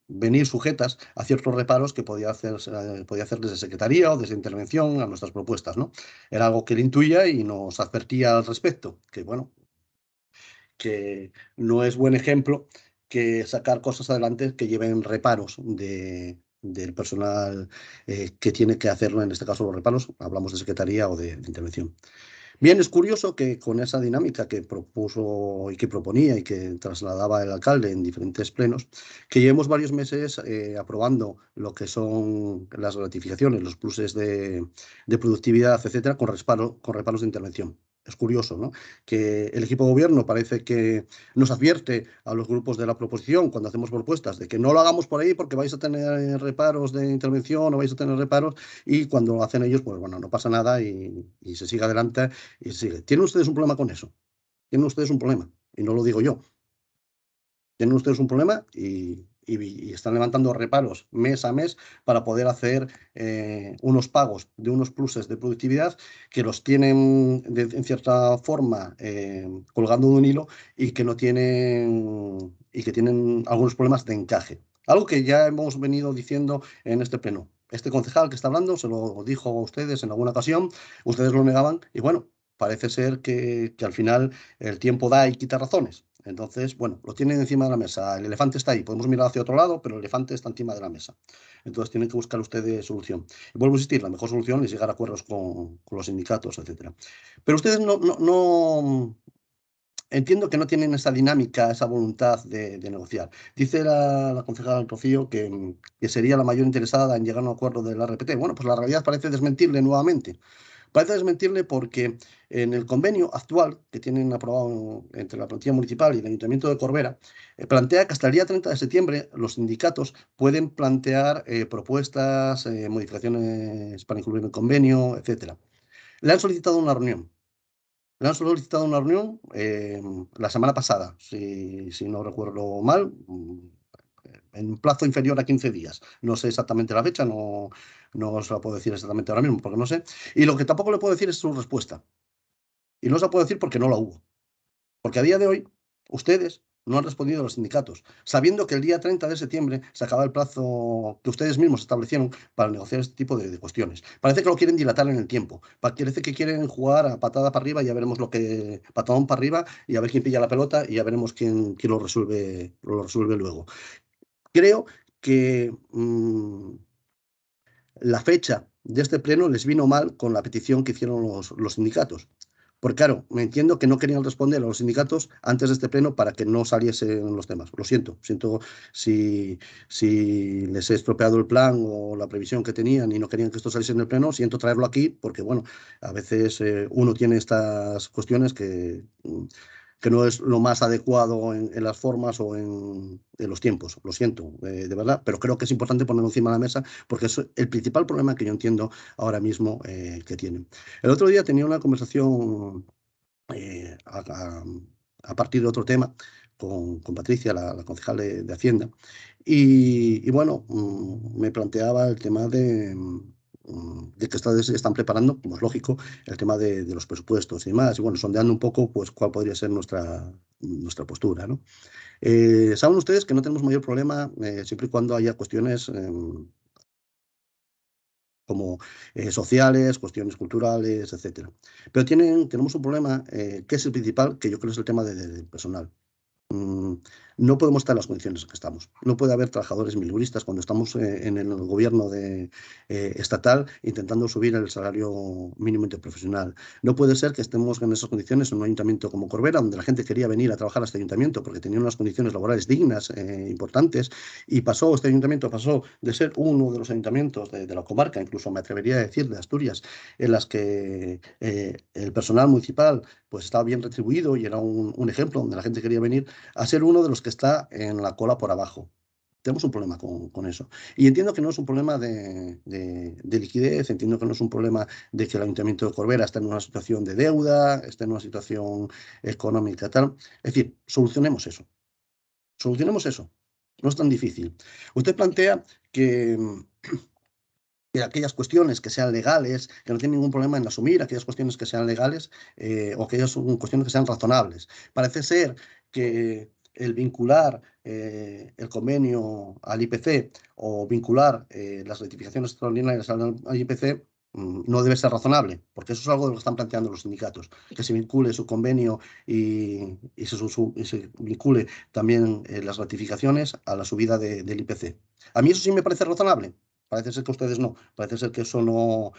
venir sujetas a ciertos reparos que podía hacer desde Secretaría o desde intervención a nuestras propuestas, ¿no? Era algo que él intuía y nos advertía al respecto, que no es buen ejemplo que sacar cosas adelante que lleven reparos del personal que tiene que hacerlo, en este caso los reparos, hablamos de Secretaría o de intervención. Bien, es curioso que con esa dinámica que propuso y que proponía y que trasladaba el alcalde en diferentes plenos, que llevemos varios meses aprobando lo que son las gratificaciones, los pluses de productividad, etcétera, con reparos de intervención. Es curioso, ¿no? Que el equipo de gobierno parece que nos advierte a los grupos de la proposición cuando hacemos propuestas de que no lo hagamos por ahí porque vais a tener reparos de intervención o vais a tener reparos, y cuando lo hacen ellos, pues bueno, no pasa nada y se sigue adelante y se sigue. ¿Tienen ustedes un problema con eso? Tienen ustedes un problema, y no lo digo yo. Tienen ustedes un problema y están levantando reparos mes a mes para poder hacer unos pagos de unos pluses de productividad que los tienen en cierta forma colgando de un hilo, y que no tienen, y que tienen algunos problemas de encaje. Algo que ya hemos venido diciendo en este pleno. Este concejal que está hablando se lo dijo a ustedes en alguna ocasión, ustedes lo negaban, y bueno, parece ser que al final el tiempo da y quita razones. Entonces, bueno, lo tienen encima de la mesa. El elefante está ahí. Podemos mirar hacia otro lado, pero el elefante está encima de la mesa. Entonces, tienen que buscar ustedes solución. Y vuelvo a insistir, la mejor solución es llegar a acuerdos con los sindicatos, etcétera. Pero ustedes no entiendo que no tienen esa dinámica, esa voluntad de negociar. Dice la concejala Rocío que sería la mayor interesada en llegar a un acuerdo del RPT. Bueno, pues la realidad parece desmentirle nuevamente. Parece desmentirle porque en el convenio actual que tienen aprobado entre la plantilla municipal y el Ayuntamiento de Corbera, plantea que hasta el día 30 de septiembre los sindicatos pueden plantear propuestas, modificaciones para incluir en el convenio, etcétera. Le han solicitado una reunión. La semana pasada, si no recuerdo mal, en un plazo inferior a 15 días. No sé exactamente la fecha, no os la puedo decir exactamente ahora mismo porque no sé. Y lo que tampoco le puedo decir es su respuesta. Y no os la puedo decir porque no la hubo. Porque a día de hoy, ustedes no han respondido a los sindicatos, sabiendo que el día 30 de septiembre se acaba el plazo que ustedes mismos establecieron para negociar este tipo de cuestiones. Parece que lo quieren dilatar en el tiempo. Parece que quieren jugar a patada para arriba, y ya veremos patadón para arriba, y a ver quién pilla la pelota, y ya veremos quién lo resuelve luego. Creo que la fecha de este pleno les vino mal con la petición que hicieron los sindicatos. Porque claro, me entiendo que no querían responder a los sindicatos antes de este pleno para que no saliesen los temas. Lo siento si les he estropeado el plan o la previsión que tenían y no querían que esto saliese en el pleno. Siento traerlo aquí porque, bueno, a veces uno tiene estas cuestiones que no es lo más adecuado en las formas o en los tiempos. Lo siento, de verdad, pero creo que es importante ponerlo encima de la mesa porque es el principal problema que yo entiendo ahora mismo que tienen. El otro día tenía una conversación a partir de otro tema con Patricia, la concejal de Hacienda, y bueno, me planteaba el tema de que están preparando, como es lógico, el tema de los presupuestos y demás, y bueno, sondeando un poco pues cuál podría ser nuestra postura, ¿no? Saben ustedes que no tenemos mayor problema siempre y cuando haya cuestiones como sociales, cuestiones culturales, etcétera. Pero tenemos un problema que es el principal, que yo creo es el tema del personal. No podemos estar en las condiciones en que estamos. No puede haber trabajadores miluristas cuando estamos en el gobierno estatal intentando subir el salario mínimo interprofesional. No puede ser que estemos en esas condiciones en un ayuntamiento como Corbera, donde la gente quería venir a trabajar a este ayuntamiento porque tenía unas condiciones laborales dignas, importantes, y este ayuntamiento pasó de ser uno de los ayuntamientos de la comarca, incluso me atrevería a decir de Asturias, en las que el personal municipal pues estaba bien retribuido y era un ejemplo donde la gente quería venir, a ser uno de los que está en la cola por abajo. Tenemos un problema con eso. Y entiendo que no es un problema de liquidez, entiendo que no es un problema de que el Ayuntamiento de Corbera está en una situación de deuda, está en una situación económica, tal. Es decir, solucionemos eso. Solucionemos eso. No es tan difícil. Usted plantea que aquellas cuestiones que sean legales, que no tienen ningún problema en asumir aquellas cuestiones que sean legales o aquellas cuestiones que sean razonables. Parece ser que el vincular el convenio al IPC o vincular las rectificaciones extraordinarias al IPC no debe ser razonable, porque eso es algo de lo que están planteando los sindicatos, que se vincule su convenio y se vincule también las ratificaciones a la subida del IPC. A mí eso sí me parece razonable. Parece ser que ustedes no. Parece ser que eso no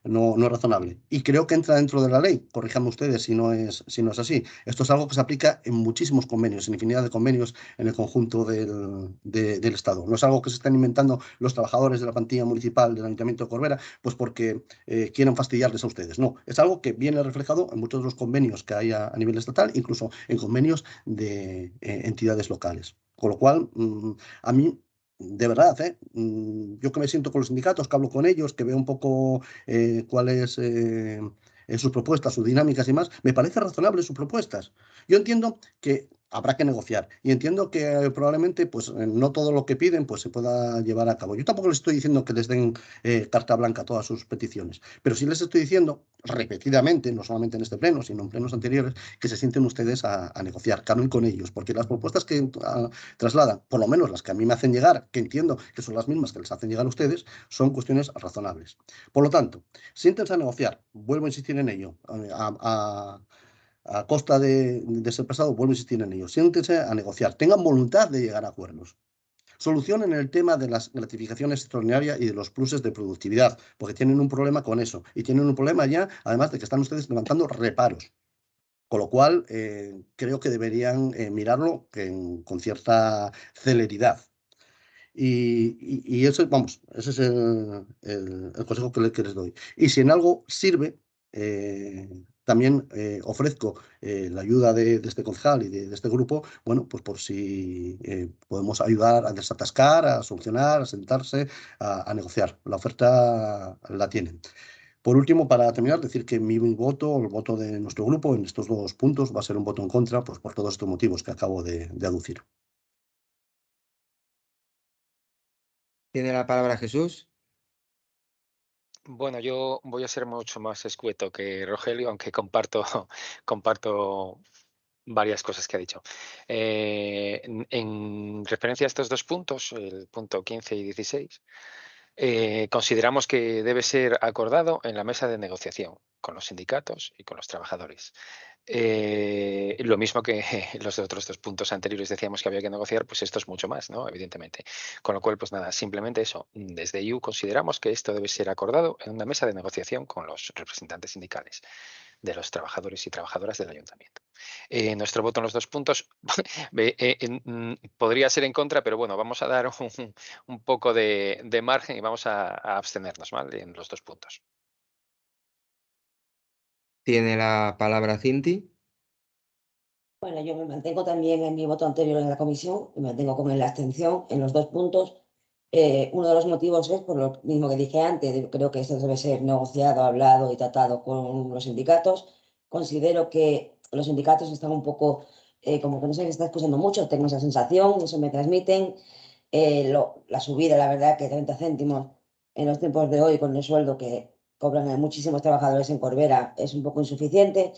no es razonable. Y creo que entra dentro de la ley, corríjanme ustedes si no es así. Esto es algo que se aplica en muchísimos convenios, en infinidad de convenios en el conjunto del Estado. No es algo que se están inventando los trabajadores de la plantilla municipal del Ayuntamiento de Corbera, pues porque quieran fastidiarles a ustedes. No, es algo que viene reflejado en muchos de los convenios que hay a nivel estatal, incluso en convenios de entidades locales. Con lo cual, a mí, de verdad, yo que me siento con los sindicatos, que hablo con ellos, que veo un poco cuáles sus propuestas, sus dinámicas y más, me parecen razonables sus propuestas. Yo entiendo que habrá que negociar y entiendo que probablemente pues, no todo lo que piden pues, se pueda llevar a cabo. Yo tampoco les estoy diciendo que les den carta blanca a todas sus peticiones, pero sí les estoy diciendo repetidamente, no solamente en este pleno, sino en plenos anteriores, que se sienten ustedes a negociar, que hablen con ellos, porque las propuestas que trasladan, por lo menos las que a mí me hacen llegar, que entiendo que son las mismas que les hacen llegar a ustedes, son cuestiones razonables. Por lo tanto, siéntense a negociar, vuelvo a insistir en ello, a costa de ser pasado, vuelvo a insistir en ello, siéntense a negociar, tengan voluntad de llegar a acuerdos. Solucionen el tema de las gratificaciones extraordinarias y de los pluses de productividad, porque tienen un problema con eso. Y tienen un problema ya, además de que están ustedes levantando reparos. Con lo cual, creo que deberían mirarlo con cierta celeridad. Y eso, vamos, ese es el consejo que les doy. Y si en algo sirve, también ofrezco la ayuda de este concejal y de este grupo, bueno, pues por si podemos ayudar a desatascar, a solucionar, a sentarse, a negociar. La oferta la tienen. Por último, para terminar, decir que mi voto, o el voto de nuestro grupo en estos dos puntos va a ser un voto en contra, pues por todos estos motivos que acabo de aducir. Tiene la palabra Jesús. Bueno, yo voy a ser mucho más escueto que Rogelio, aunque comparto varias cosas que ha dicho. En referencia a estos dos puntos, el punto 15 y 16, consideramos que debe ser acordado en la mesa de negociación con los sindicatos y con los trabajadores. Lo mismo que los otros dos puntos anteriores decíamos que había que negociar, pues esto es mucho más, ¿no? Evidentemente. Con lo cual, pues nada, simplemente eso. Desde IU consideramos que esto debe ser acordado en una mesa de negociación con los representantes sindicales de los trabajadores y trabajadoras del ayuntamiento. Nuestro voto en los dos puntos podría ser en contra, pero bueno, vamos a dar un poco de margen y vamos a abstenernos, ¿vale? En los dos puntos. Tiene la palabra Cinti. Bueno, yo me mantengo también en mi voto anterior en la comisión, me mantengo con la abstención en los dos puntos. Uno de los motivos es, por lo mismo que dije antes, creo que esto debe ser negociado, hablado y tratado con los sindicatos. Considero que los sindicatos están un poco, como que no se les está escuchando mucho, tengo esa sensación, eso me transmiten. La subida, la verdad, que de 30 céntimos en los tiempos de hoy, con el sueldo que cobran muchísimos trabajadores en Corbera, es un poco insuficiente.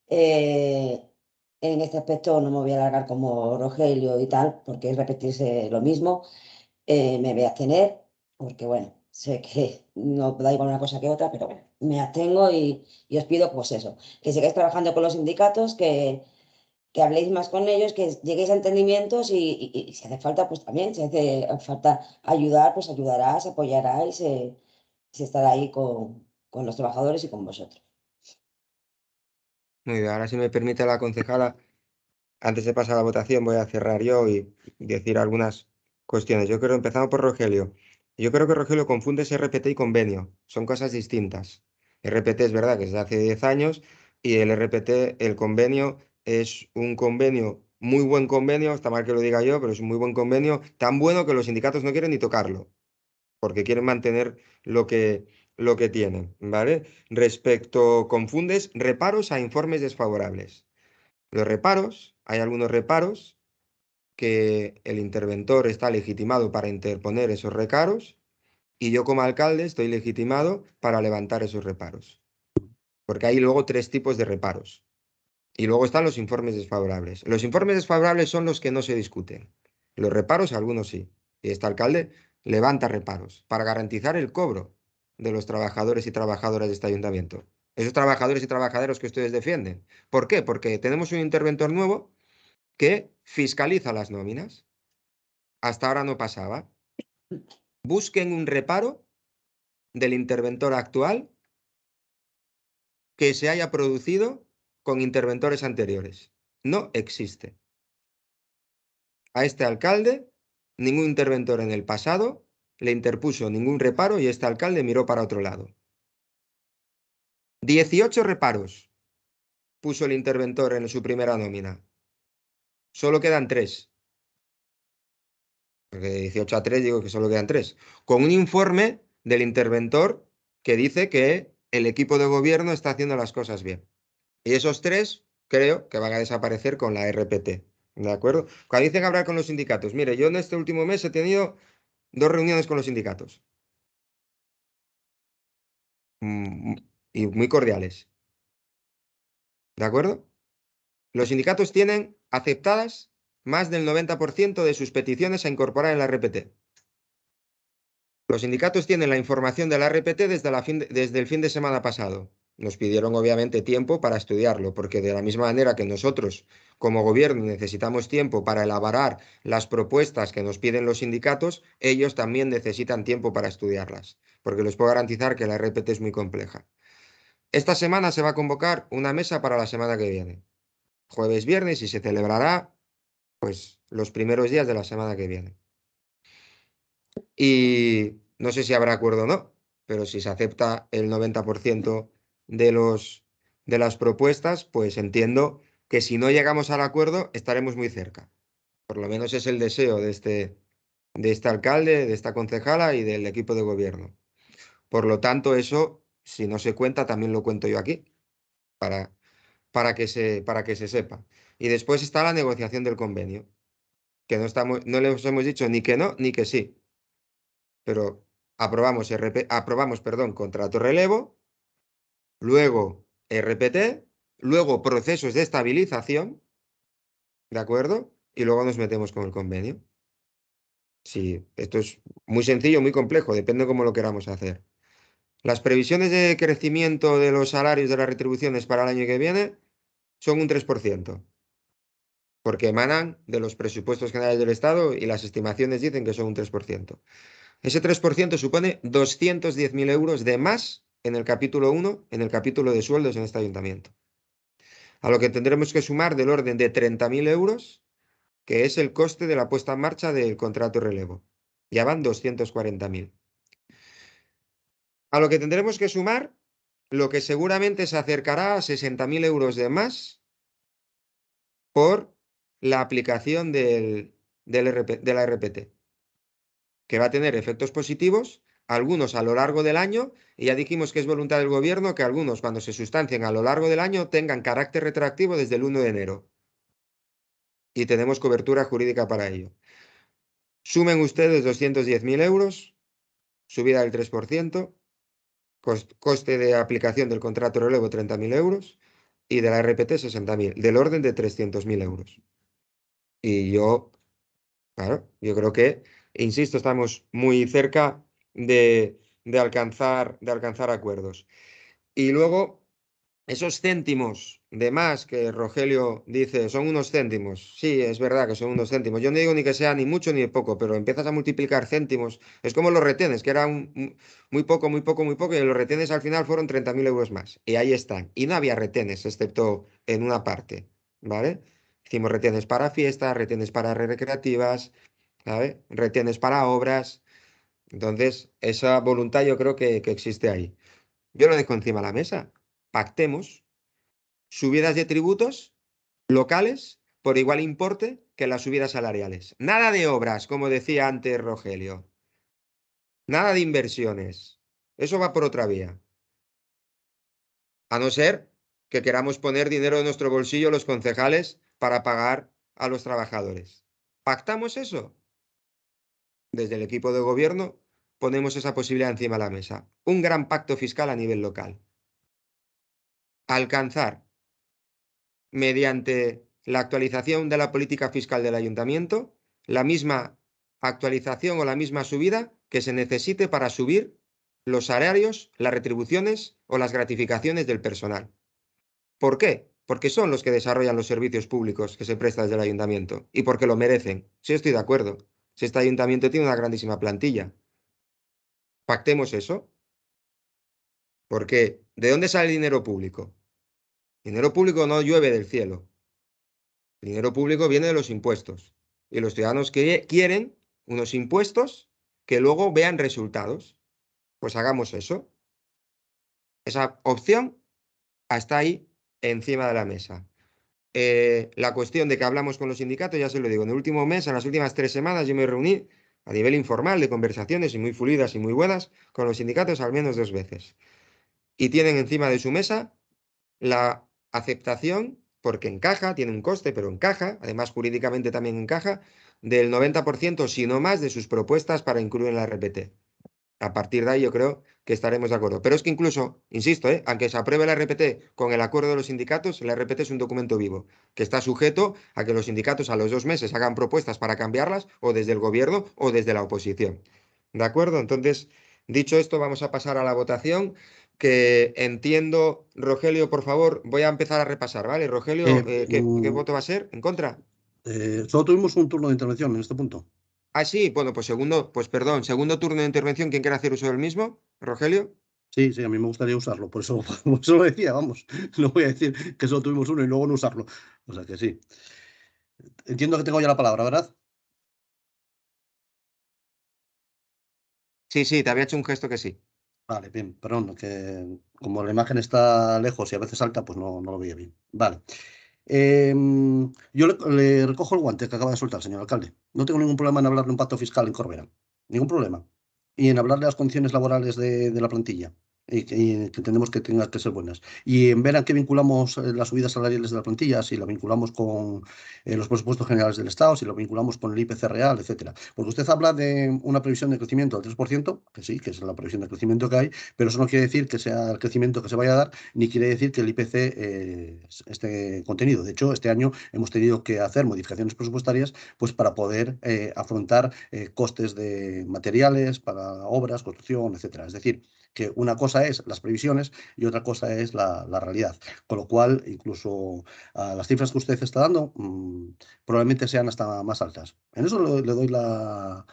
En este aspecto no me voy a alargar como Rogelio y tal, porque es repetirse lo mismo. Me voy a abstener, porque bueno, sé que no da igual una cosa que otra, pero bueno, me abstengo y os pido pues eso, que sigáis trabajando con los sindicatos, que habléis más con ellos, que lleguéis a entendimientos y si hace falta, pues también, si hace falta ayudar, pues ayudarás, apoyarás y estará ahí con los trabajadores y con vosotros. Muy bien, ahora si me permite la concejala, antes de pasar a la votación voy a cerrar yo y decir algunas cuestiones. Yo creo, empezando por Rogelio. Yo creo que Rogelio confunde RPT y convenio. Son cosas distintas. RPT es verdad que es de hace 10 años y el RPT, el convenio, es un convenio, muy buen convenio, está mal que lo diga yo, pero es un muy buen convenio, tan bueno que los sindicatos no quieren ni tocarlo, porque quieren mantener lo que tienen, ¿vale? Respecto, confundes reparos a informes desfavorables. Los reparos, hay algunos reparos que el interventor está legitimado para interponer esos recaros y yo como alcalde estoy legitimado para levantar esos reparos. Porque hay luego 3 tipos de reparos. Y luego están los informes desfavorables. Los informes desfavorables son los que no se discuten. Los reparos, algunos sí. Y este alcalde levanta reparos para garantizar el cobro de los trabajadores y trabajadoras de este ayuntamiento. Esos trabajadores y trabajadoras que ustedes defienden. ¿Por qué? Porque tenemos un interventor nuevo que fiscaliza las nóminas. Hasta ahora no pasaba. Busquen un reparo del interventor actual que se haya producido con interventores anteriores. No existe. A este alcalde, ningún interventor en el pasado le interpuso ningún reparo y este alcalde miró para otro lado. 18 reparos puso el interventor en su primera nómina. Solo quedan 3. Porque de 18 a 3 digo que solo quedan 3. Con un informe del interventor que dice que el equipo de gobierno está haciendo las cosas bien. Y esos 3 creo que van a desaparecer con la RPT. ¿De acuerdo? Cuando dicen hablar con los sindicatos, mire, yo en este último mes he tenido 2 reuniones con los sindicatos. Y muy cordiales. ¿De acuerdo? Los sindicatos tienen aceptadas más del 90% de sus peticiones a incorporar en la RPT. Los sindicatos tienen la información de la RPT desde el fin de semana pasado. Nos pidieron obviamente tiempo para estudiarlo, porque de la misma manera que nosotros como gobierno necesitamos tiempo para elaborar las propuestas que nos piden los sindicatos, ellos también necesitan tiempo para estudiarlas, porque les puedo garantizar que la RPT es muy compleja. Esta semana se va a convocar una mesa para la semana que viene, jueves, viernes, y se celebrará pues los primeros días de la semana que viene. Y no sé si habrá acuerdo o no, pero si se acepta el 90% de las propuestas, pues entiendo que si no llegamos al acuerdo estaremos muy cerca. Por lo menos es el deseo de este alcalde, de esta concejala y del equipo de gobierno. Por lo tanto, eso, si no se cuenta, también lo cuento yo aquí, para que se sepa. Y después está la negociación del convenio, que no les hemos dicho ni que no ni que sí. Pero aprobamos contrato relevo, luego RPT, luego procesos de estabilización, ¿de acuerdo? Y luego nos metemos con el convenio. Sí, esto es muy sencillo, muy complejo, depende de cómo lo queramos hacer. Las previsiones de crecimiento de los salarios de las retribuciones para el año que viene son un 3%, porque emanan de los presupuestos generales del Estado y las estimaciones dicen que son un 3%. Ese 3% supone 210.000 euros de más en el capítulo 1, en el capítulo de sueldos en este ayuntamiento. A lo que tendremos que sumar del orden de 30.000 euros, que es el coste de la puesta en marcha del contrato relevo. Ya van 240.000. A lo que tendremos que sumar lo que seguramente se acercará a 60.000 euros de más por la aplicación de la RPT, que va a tener efectos positivos, algunos a lo largo del año, y ya dijimos que es voluntad del gobierno que algunos, cuando se sustancien a lo largo del año, tengan carácter retroactivo desde el 1 de enero. Y tenemos cobertura jurídica para ello. Sumen ustedes 210.000 euros, subida del 3%, coste de aplicación del contrato relevo 30.000 euros y de la RPT 60.000, del orden de 300.000 euros. Y claro, yo creo que, insisto, estamos muy cerca de alcanzar acuerdos. Y luego, esos céntimos de más que Rogelio dice, son unos céntimos. Sí, es verdad que son unos céntimos. Yo no digo ni que sea ni mucho ni poco, pero empiezas a multiplicar céntimos. Es como los retenes, que era muy poco, muy poco, muy poco, y los retenes al final fueron 30.000 euros más. Y ahí están. Y no había retenes, excepto en una parte, ¿vale? Hicimos retenes para fiestas, retenes para recreativas, ¿sabes? Retenes para obras. Entonces, esa voluntad yo creo que existe ahí. Yo lo dejo encima de la mesa. Pactemos subidas de tributos locales por igual importe que las subidas salariales. Nada de obras, como decía antes Rogelio. Nada de inversiones. Eso va por otra vía. A no ser que queramos poner dinero de nuestro bolsillo los concejales para pagar a los trabajadores. ¿Pactamos eso? Desde el equipo de gobierno ponemos esa posibilidad encima de la mesa. Un gran pacto fiscal a nivel local. Alcanzar, mediante la actualización de la política fiscal del ayuntamiento, la misma actualización o la misma subida que se necesite para subir los salarios, las retribuciones o las gratificaciones del personal. ¿Por qué? Porque son los que desarrollan los servicios públicos que se prestan desde el ayuntamiento y porque lo merecen. Sí, estoy de acuerdo. Si este ayuntamiento tiene una grandísima plantilla. Pactemos eso. Porque, ¿de dónde sale el dinero público? El dinero público no llueve del cielo. El dinero público viene de los impuestos. Y los ciudadanos quieren unos impuestos que luego vean resultados. Pues hagamos eso. Esa opción está ahí encima de la mesa. La cuestión de que hablamos con los sindicatos, ya se lo digo, en el último mes, en las últimas 3 semanas, yo me reuní a nivel informal de conversaciones y muy fluidas y muy buenas con los sindicatos al menos 2 veces. Y tienen encima de su mesa la aceptación, porque encaja, tiene un coste, pero encaja, además jurídicamente también encaja, del 90%, si no más, de sus propuestas para incluir en la RPT. A partir de ahí yo creo que estaremos de acuerdo. Pero es que incluso, insisto, aunque se apruebe la RPT con el acuerdo de los sindicatos, la RPT es un documento vivo, que está sujeto a que los sindicatos a los 2 meses hagan propuestas para cambiarlas, o desde el gobierno o desde la oposición. ¿De acuerdo? Entonces, dicho esto, vamos a pasar a la votación, que entiendo, Rogelio, por favor, voy a empezar a repasar, ¿vale? Rogelio, ¿qué voto va a ser? ¿En contra? Solo tuvimos un turno de intervención en este punto. Ah, sí, bueno, pues segundo turno de intervención. ¿Quién quiere hacer uso del mismo? ¿Rogelio? Sí, a mí me gustaría usarlo, por eso lo decía, vamos. No voy a decir que solo tuvimos uno y luego no usarlo. O sea que sí. Entiendo que tengo ya la palabra, ¿verdad? Sí, te había hecho un gesto que sí. Vale, bien, perdón, que como la imagen está lejos y a veces alta, pues no lo veía bien. Vale. Yo le recojo el guante que acaba de soltar, señor alcalde. No tengo ningún problema en hablar de un pacto fiscal en Corbera. Ningún problema. Y en hablar de las condiciones laborales de la plantilla. Y que entendemos que tengan que ser buenas. Y en ver a qué vinculamos las subidas salariales de la plantilla, si lo vinculamos con los presupuestos generales del Estado, si lo vinculamos con el IPC real, etcétera. Porque usted habla de una previsión de crecimiento del 3%, que sí, que es la previsión de crecimiento que hay, pero eso no quiere decir que sea el crecimiento que se vaya a dar, ni quiere decir que el IPC esté contenido. De hecho, este año hemos tenido que hacer modificaciones presupuestarias pues, para poder afrontar costes de materiales, para obras, construcción, etcétera. Es decir, que una cosa es las previsiones y otra cosa es la realidad. Con lo cual, incluso a las cifras que usted está dando probablemente sean hasta más altas. En eso le doy la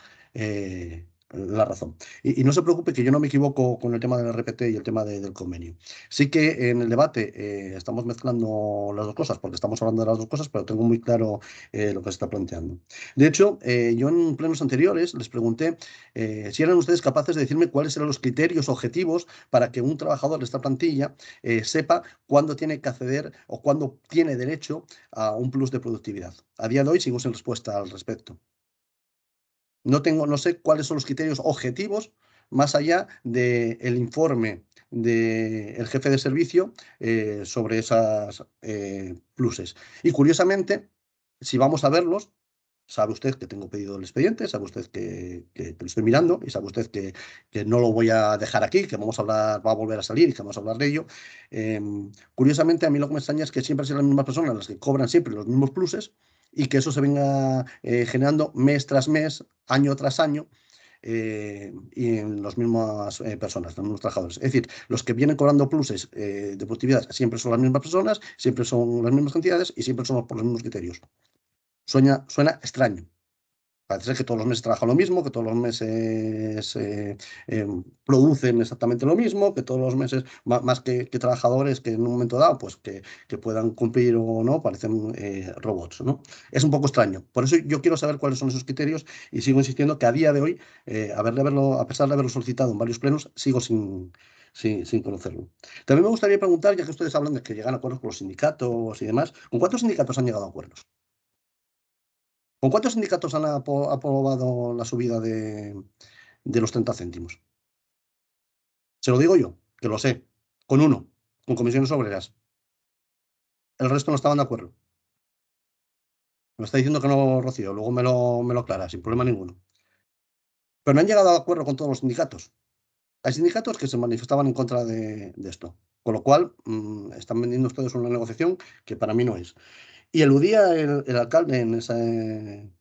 razón. Y no se preocupe que yo no me equivoco con el tema del RPT y el tema del convenio. Sí que en el debate estamos mezclando las dos cosas, porque estamos hablando de las dos cosas, pero tengo muy claro lo que se está planteando. De hecho, yo en plenos anteriores les pregunté si eran ustedes capaces de decirme cuáles eran los criterios objetivos para que un trabajador de esta plantilla sepa cuándo tiene que acceder o cuándo tiene derecho a un plus de productividad. A día de hoy sigo sin respuesta al respecto. No sé cuáles son los criterios objetivos más allá del informe del jefe de servicio sobre esas pluses. Y curiosamente, si vamos a verlos, sabe usted que tengo pedido el expediente, sabe usted que lo estoy mirando y sabe usted que no lo voy a dejar aquí, que vamos a hablar, va a volver a salir y que vamos a hablar de ello. Curiosamente, a mí lo que me extraña es que siempre sean las mismas personas las que cobran siempre los mismos pluses y que eso se venga generando mes tras mes, año tras año, y en las mismas personas, los mismos trabajadores. Es decir, los que vienen cobrando pluses de productividad siempre son las mismas personas, siempre son las mismas cantidades y siempre son por los mismos criterios. Suena extraño. Parece ser que todos los meses trabajan lo mismo, que todos los meses producen exactamente lo mismo, que todos los meses, más que trabajadores que en un momento dado, pues que puedan cumplir o no, parecen robots, ¿no? Es un poco extraño. Por eso yo quiero saber cuáles son esos criterios y sigo insistiendo que a día de hoy, a pesar de haberlo solicitado en varios plenos, sigo sin conocerlo. También me gustaría preguntar, ya que ustedes hablan de que llegan a acuerdos con los sindicatos y demás, ¿con cuántos sindicatos han llegado a acuerdos? ¿Con cuántos sindicatos han aprobado la subida de los 30 céntimos? Se lo digo yo, que lo sé. Con uno, con comisiones obreras. El resto no estaban de acuerdo. Me está diciendo que no, Rocío, luego me lo aclara, sin problema ninguno. Pero no han llegado a acuerdo con todos los sindicatos. Hay sindicatos que se manifestaban en contra de esto. Con lo cual, están vendiendo ustedes una negociación que para mí no es. Y eludía el alcalde en ese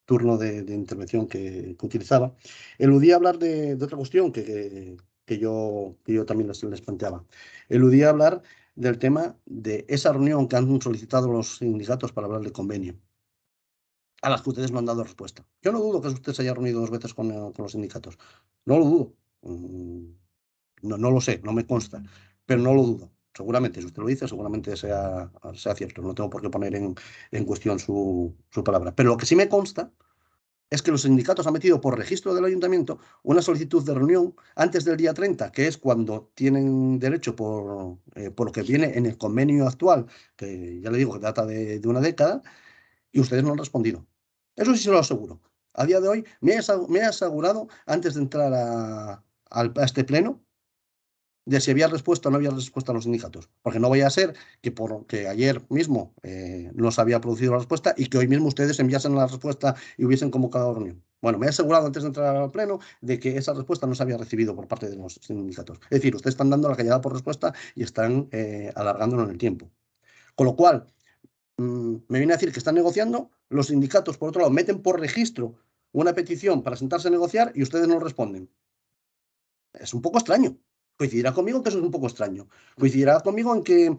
turno de intervención que utilizaba, eludía hablar de otra cuestión que yo también les planteaba. Eludía hablar del tema de esa reunión que han solicitado los sindicatos para hablar del convenio, a las que ustedes no han dado respuesta. Yo no dudo que usted se haya reunido 2 veces con los sindicatos. No lo dudo. No lo sé, no me consta, pero no lo dudo. Seguramente, si usted lo dice, seguramente sea cierto. No tengo por qué poner en cuestión su palabra. Pero lo que sí me consta es que los sindicatos han metido por registro del ayuntamiento una solicitud de reunión antes del día 30, que es cuando tienen derecho por lo que viene en el convenio actual, que ya le digo que data de una década, y ustedes no han respondido. Eso sí se lo aseguro. A día de hoy me he asegurado, antes de entrar a este pleno, de si había respuesta o no había respuesta a los sindicatos. Porque no vaya a ser que ayer mismo no se había producido la respuesta y que hoy mismo ustedes enviasen la respuesta y hubiesen convocado reunión. Bueno, me he asegurado antes de entrar al pleno de que esa respuesta no se había recibido por parte de los sindicatos. Es decir, ustedes están dando la callada por respuesta y están alargándolo en el tiempo. Con lo cual, me viene a decir que están negociando, los sindicatos, por otro lado, meten por registro una petición para sentarse a negociar y ustedes no responden. Es un poco extraño. Coincidirá conmigo en que eso es un poco extraño. Coincidirá conmigo en que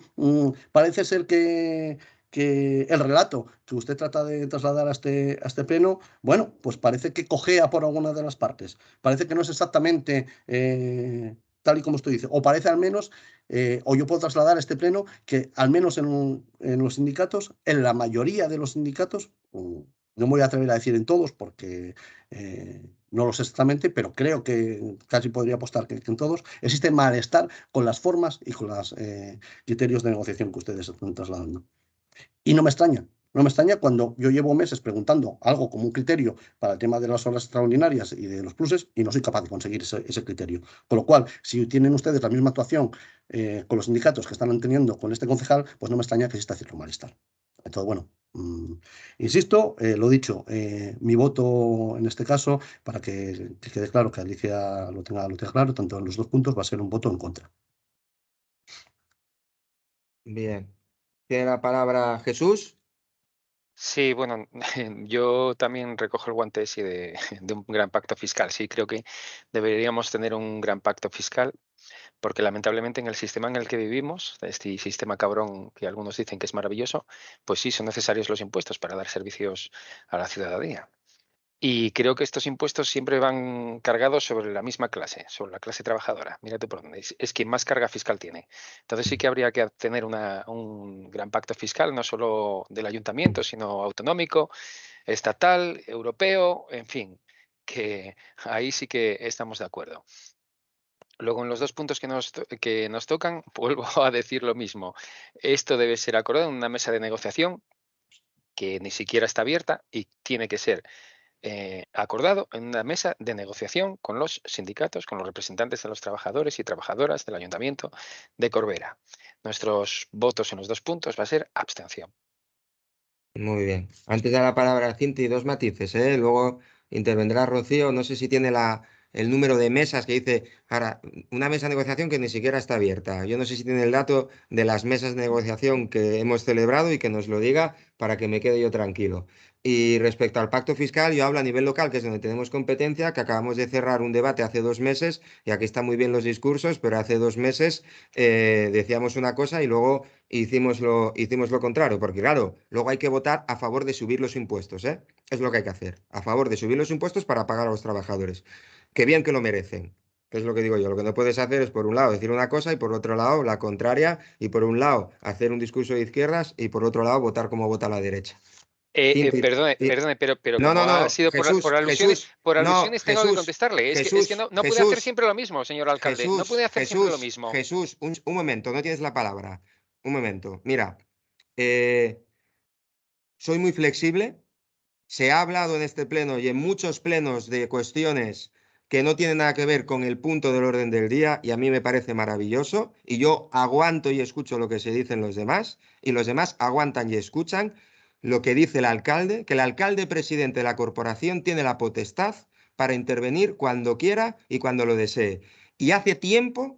parece ser que el relato que usted trata de trasladar a este pleno, bueno, pues parece que cojea por alguna de las partes. Parece que no es exactamente tal y como usted dice. O parece al menos, o yo puedo trasladar a este pleno que al menos en los sindicatos, en la mayoría de los sindicatos, no me voy a atrever a decir en todos porque no lo sé exactamente, pero creo que casi podría apostar que en todos existe malestar con las formas y con los criterios de negociación que ustedes están trasladando. Y no me extraña. No me extraña cuando yo llevo meses preguntando algo como un criterio para el tema de las horas extraordinarias y de los pluses y no soy capaz de conseguir ese criterio. Con lo cual, si tienen ustedes la misma actuación con los sindicatos que están teniendo con este concejal, pues no me extraña que exista cierto malestar. Entonces, bueno, insisto, lo dicho, mi voto en este caso, para que quede claro que Alicia lo tenga claro, tanto en los dos puntos, va a ser un voto en contra. Bien. Tiene la palabra Jesús. Sí, bueno, yo también recojo el guante sí, de un gran pacto fiscal. Sí, creo que deberíamos tener un gran pacto fiscal, porque lamentablemente en el sistema en el que vivimos, este sistema cabrón que algunos dicen que es maravilloso, pues sí, son necesarios los impuestos para dar servicios a la ciudadanía. Y creo que estos impuestos siempre van cargados sobre la misma clase, sobre la clase trabajadora. Mira tú por dónde. Es quien más carga fiscal tiene. Entonces sí que habría que tener un gran pacto fiscal, no solo del ayuntamiento, sino autonómico, estatal, europeo, en fin, que ahí sí que estamos de acuerdo. Luego, en los dos puntos que nos tocan, vuelvo a decir lo mismo. Esto debe ser acordado en una mesa de negociación que ni siquiera está abierta y tiene que ser acordado en una mesa de negociación con los sindicatos, con los representantes de los trabajadores y trabajadoras del Ayuntamiento de Corbera. Nuestros votos en los dos puntos va a ser abstención. Muy bien. Antes de dar la palabra a Cinti, dos matices, ¿eh? Luego intervendrá Rocío. No sé si tiene el número de mesas que dice, ahora, una mesa de negociación que ni siquiera está abierta. Yo no sé si tiene el dato de las mesas de negociación que hemos celebrado y que nos lo diga para que me quede yo tranquilo. Y respecto al pacto fiscal, yo hablo a nivel local, que es donde tenemos competencia, que acabamos de cerrar un debate hace 2 meses, y aquí están muy bien los discursos, pero hace 2 meses decíamos una cosa y luego hicimos lo contrario, porque claro, luego hay que votar a favor de subir los impuestos, ¿eh? Es lo que hay que hacer, a favor de subir los impuestos para pagar a los trabajadores. Qué bien que lo merecen. Es lo que digo yo. Lo que no puedes hacer es, por un lado, decir una cosa y por otro lado, la contraria, y por un lado, hacer un discurso de izquierdas y por otro lado, votar como vota la derecha. Perdone, pero No, como no, ha no, sido por alusiones, tengo que contestarle. Es que no puede hacer siempre lo mismo, señor alcalde. No puede hacer siempre lo mismo. Jesús, un momento, no tienes la palabra. Un momento. Mira, soy muy flexible. Se ha hablado en este pleno y en muchos plenos de cuestiones que no tienen nada que ver con el punto del orden del día y a mí me parece maravilloso y yo aguanto y escucho lo que se dicen los demás y los demás aguantan y escuchan lo que dice el alcalde, que el alcalde presidente de la corporación tiene la potestad para intervenir cuando quiera y cuando lo desee. Y hace tiempo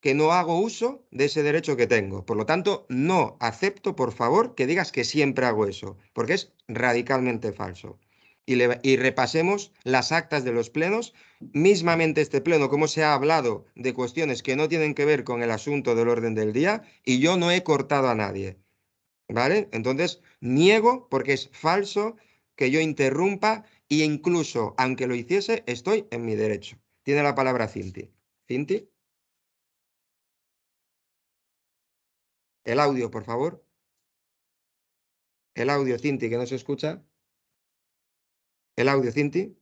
que no hago uso de ese derecho que tengo. Por lo tanto, no acepto, por favor, que digas que siempre hago eso, porque es radicalmente falso. Y repasemos las actas de los plenos, mismamente este pleno, cómo se ha hablado de cuestiones que no tienen que ver con el asunto del orden del día, y yo no he cortado a nadie. ¿Vale? Entonces, niego porque es falso que yo interrumpa e incluso, aunque lo hiciese, estoy en mi derecho. Tiene la palabra Cinti. Cinti. El audio, por favor. El audio, Cinti, que no se escucha. El audio, Cinti.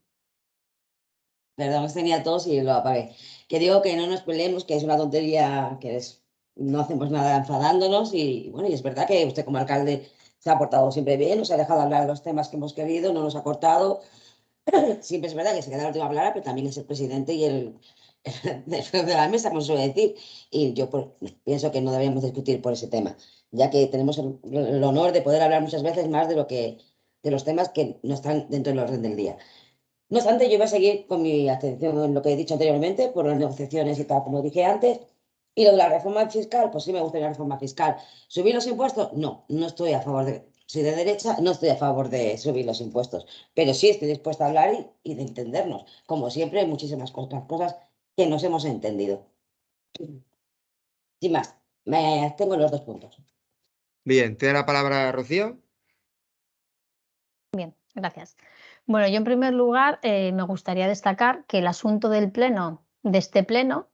Perdón, que tenía tos y lo apagué. Que digo que no nos peleemos, que es una tontería, no hacemos nada enfadándonos y bueno, y es verdad que usted como alcalde se ha portado siempre bien, nos ha dejado hablar de los temas que hemos querido, no nos ha cortado. Siempre es verdad que se queda el último a hablar, pero también es el presidente y el de la mesa, como se suele decir. Y yo pienso que no deberíamos discutir por ese tema, ya que tenemos el honor de poder hablar muchas veces más de los temas que no están dentro del orden del día. No obstante, yo voy a seguir con mi atención en lo que he dicho anteriormente, por las negociaciones y tal, como dije antes. Y lo de la reforma fiscal, pues sí me gustaría la reforma fiscal. ¿Subir los impuestos? No, no estoy a favor de... Soy de derecha, no estoy a favor de subir los impuestos, pero sí estoy dispuesta a hablar y de entendernos. Como siempre, hay muchísimas cosas que nos hemos entendido. Sin más, tengo los 2 puntos. Bien, te da la palabra, Rocío. Bien, gracias. Bueno, yo en primer lugar me gustaría destacar que el asunto del pleno, de este pleno,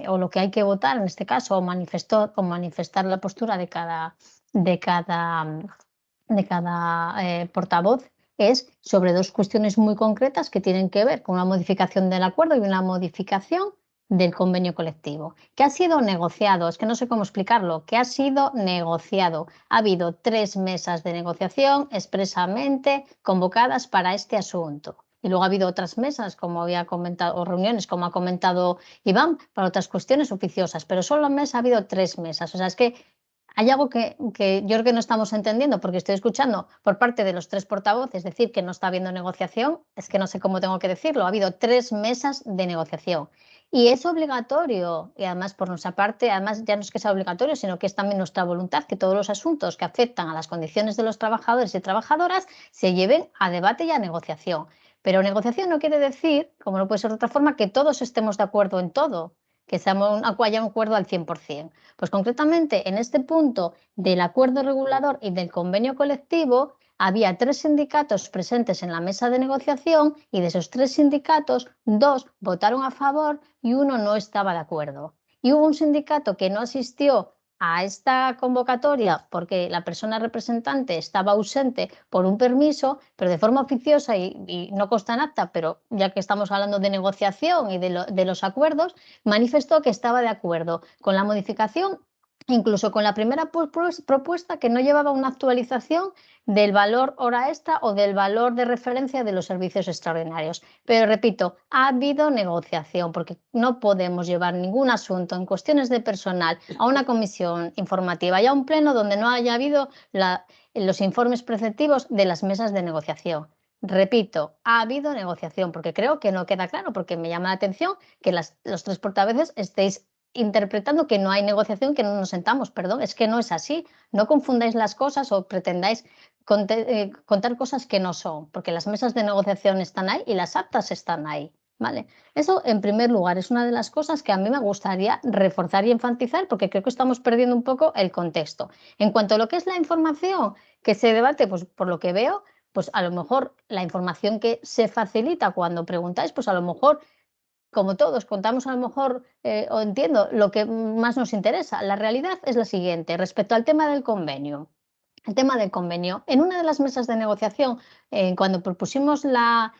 o lo que hay que votar en este caso, o manifestar la postura de cada portavoz, es sobre 2 cuestiones muy concretas que tienen que ver con una modificación del acuerdo y una modificación del convenio colectivo, que ha sido negociado, es que no sé cómo explicarlo, que ha sido negociado. Ha habido 3 mesas de negociación expresamente convocadas para este asunto. Y luego ha habido otras mesas, como había comentado, o reuniones, como ha comentado Iván, para otras cuestiones oficiosas, pero solo ha habido 3 mesas. O sea, es que hay algo que yo creo que no estamos entendiendo, porque estoy escuchando por parte de los 3 portavoces decir que no está habiendo negociación, es que no sé cómo tengo que decirlo. Ha habido 3 mesas de negociación. Y es obligatorio, y además por nuestra parte, además ya no es que sea obligatorio, sino que es también nuestra voluntad que todos los asuntos que afectan a las condiciones de los trabajadores y trabajadoras se lleven a debate y a negociación. Pero negociación no quiere decir, como no puede ser de otra forma, que todos estemos de acuerdo en todo, que haya un acuerdo al 100%. Pues concretamente en este punto del acuerdo regulador y del convenio colectivo, había 3 sindicatos presentes en la mesa de negociación y de esos 3 sindicatos, 2 votaron a favor y 1 no estaba de acuerdo. Y hubo un sindicato que no asistió a esta convocatoria porque la persona representante estaba ausente por un permiso, pero de forma oficiosa y no consta en acta, pero ya que estamos hablando de negociación y de los acuerdos, manifestó que estaba de acuerdo con la modificación, incluso con la primera propuesta que no llevaba una actualización del valor hora extra o del valor de referencia de los servicios extraordinarios. Pero repito, ha habido negociación porque no podemos llevar ningún asunto en cuestiones de personal a una comisión informativa y a un pleno donde no haya habido los informes preceptivos de las mesas de negociación. Repito, ha habido negociación porque creo que no queda claro, porque me llama la atención que los 3 portavoces estéis interpretando que no hay negociación, que no nos sentamos. Perdón, es que no es así. No confundáis las cosas o pretendáis contar cosas que no son, porque las mesas de negociación están ahí y las actas están ahí. ¿Vale? Eso, en primer lugar, es una de las cosas que a mí me gustaría reforzar y enfatizar, porque creo que estamos perdiendo un poco el contexto. En cuanto a lo que es la información que se debate, pues por lo que veo, pues a lo mejor la información que se facilita cuando preguntáis, pues a lo mejor, como todos, contamos a lo mejor, o entiendo, lo que más nos interesa. La realidad es la siguiente, respecto al tema del convenio. El tema del convenio. En una de las mesas de negociación, cuando propusimos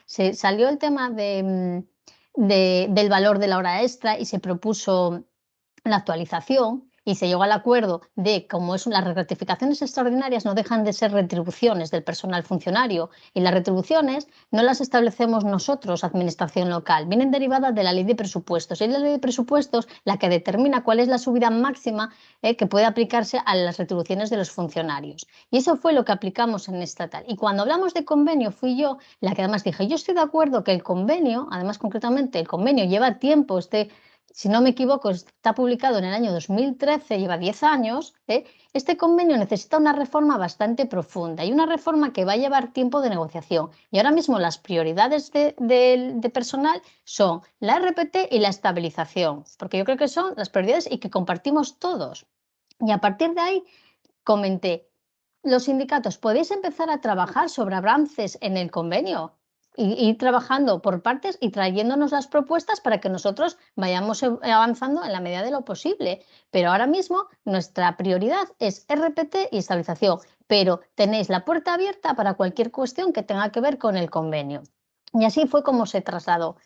salió el tema del valor de la hora extra y se propuso la actualización y se llegó al acuerdo de, como las gratificaciones extraordinarias no dejan de ser retribuciones del personal funcionario y las retribuciones no las establecemos nosotros, administración local, vienen derivadas de la ley de presupuestos. Y es la ley de presupuestos la que determina cuál es la subida máxima que puede aplicarse a las retribuciones de los funcionarios. Y eso fue lo que aplicamos en esta tal. Y cuando hablamos de convenio, fui yo la que además dije, yo estoy de acuerdo que el convenio, además concretamente el convenio lleva tiempo, si no me equivoco, está publicado en el año 2013, lleva 10 años, este convenio necesita una reforma bastante profunda y una reforma que va a llevar tiempo de negociación. Y ahora mismo las prioridades de personal son la RPT y la estabilización, porque yo creo que son las prioridades y que compartimos todos. Y a partir de ahí comenté, los sindicatos, ¿podéis empezar a trabajar sobre avances en el convenio? y ir trabajando por partes y trayéndonos las propuestas para que nosotros vayamos avanzando en la medida de lo posible. Pero ahora mismo nuestra prioridad es RPT y estabilización, pero tenéis la puerta abierta para cualquier cuestión que tenga que ver con el convenio. Y así fue como se trasladó.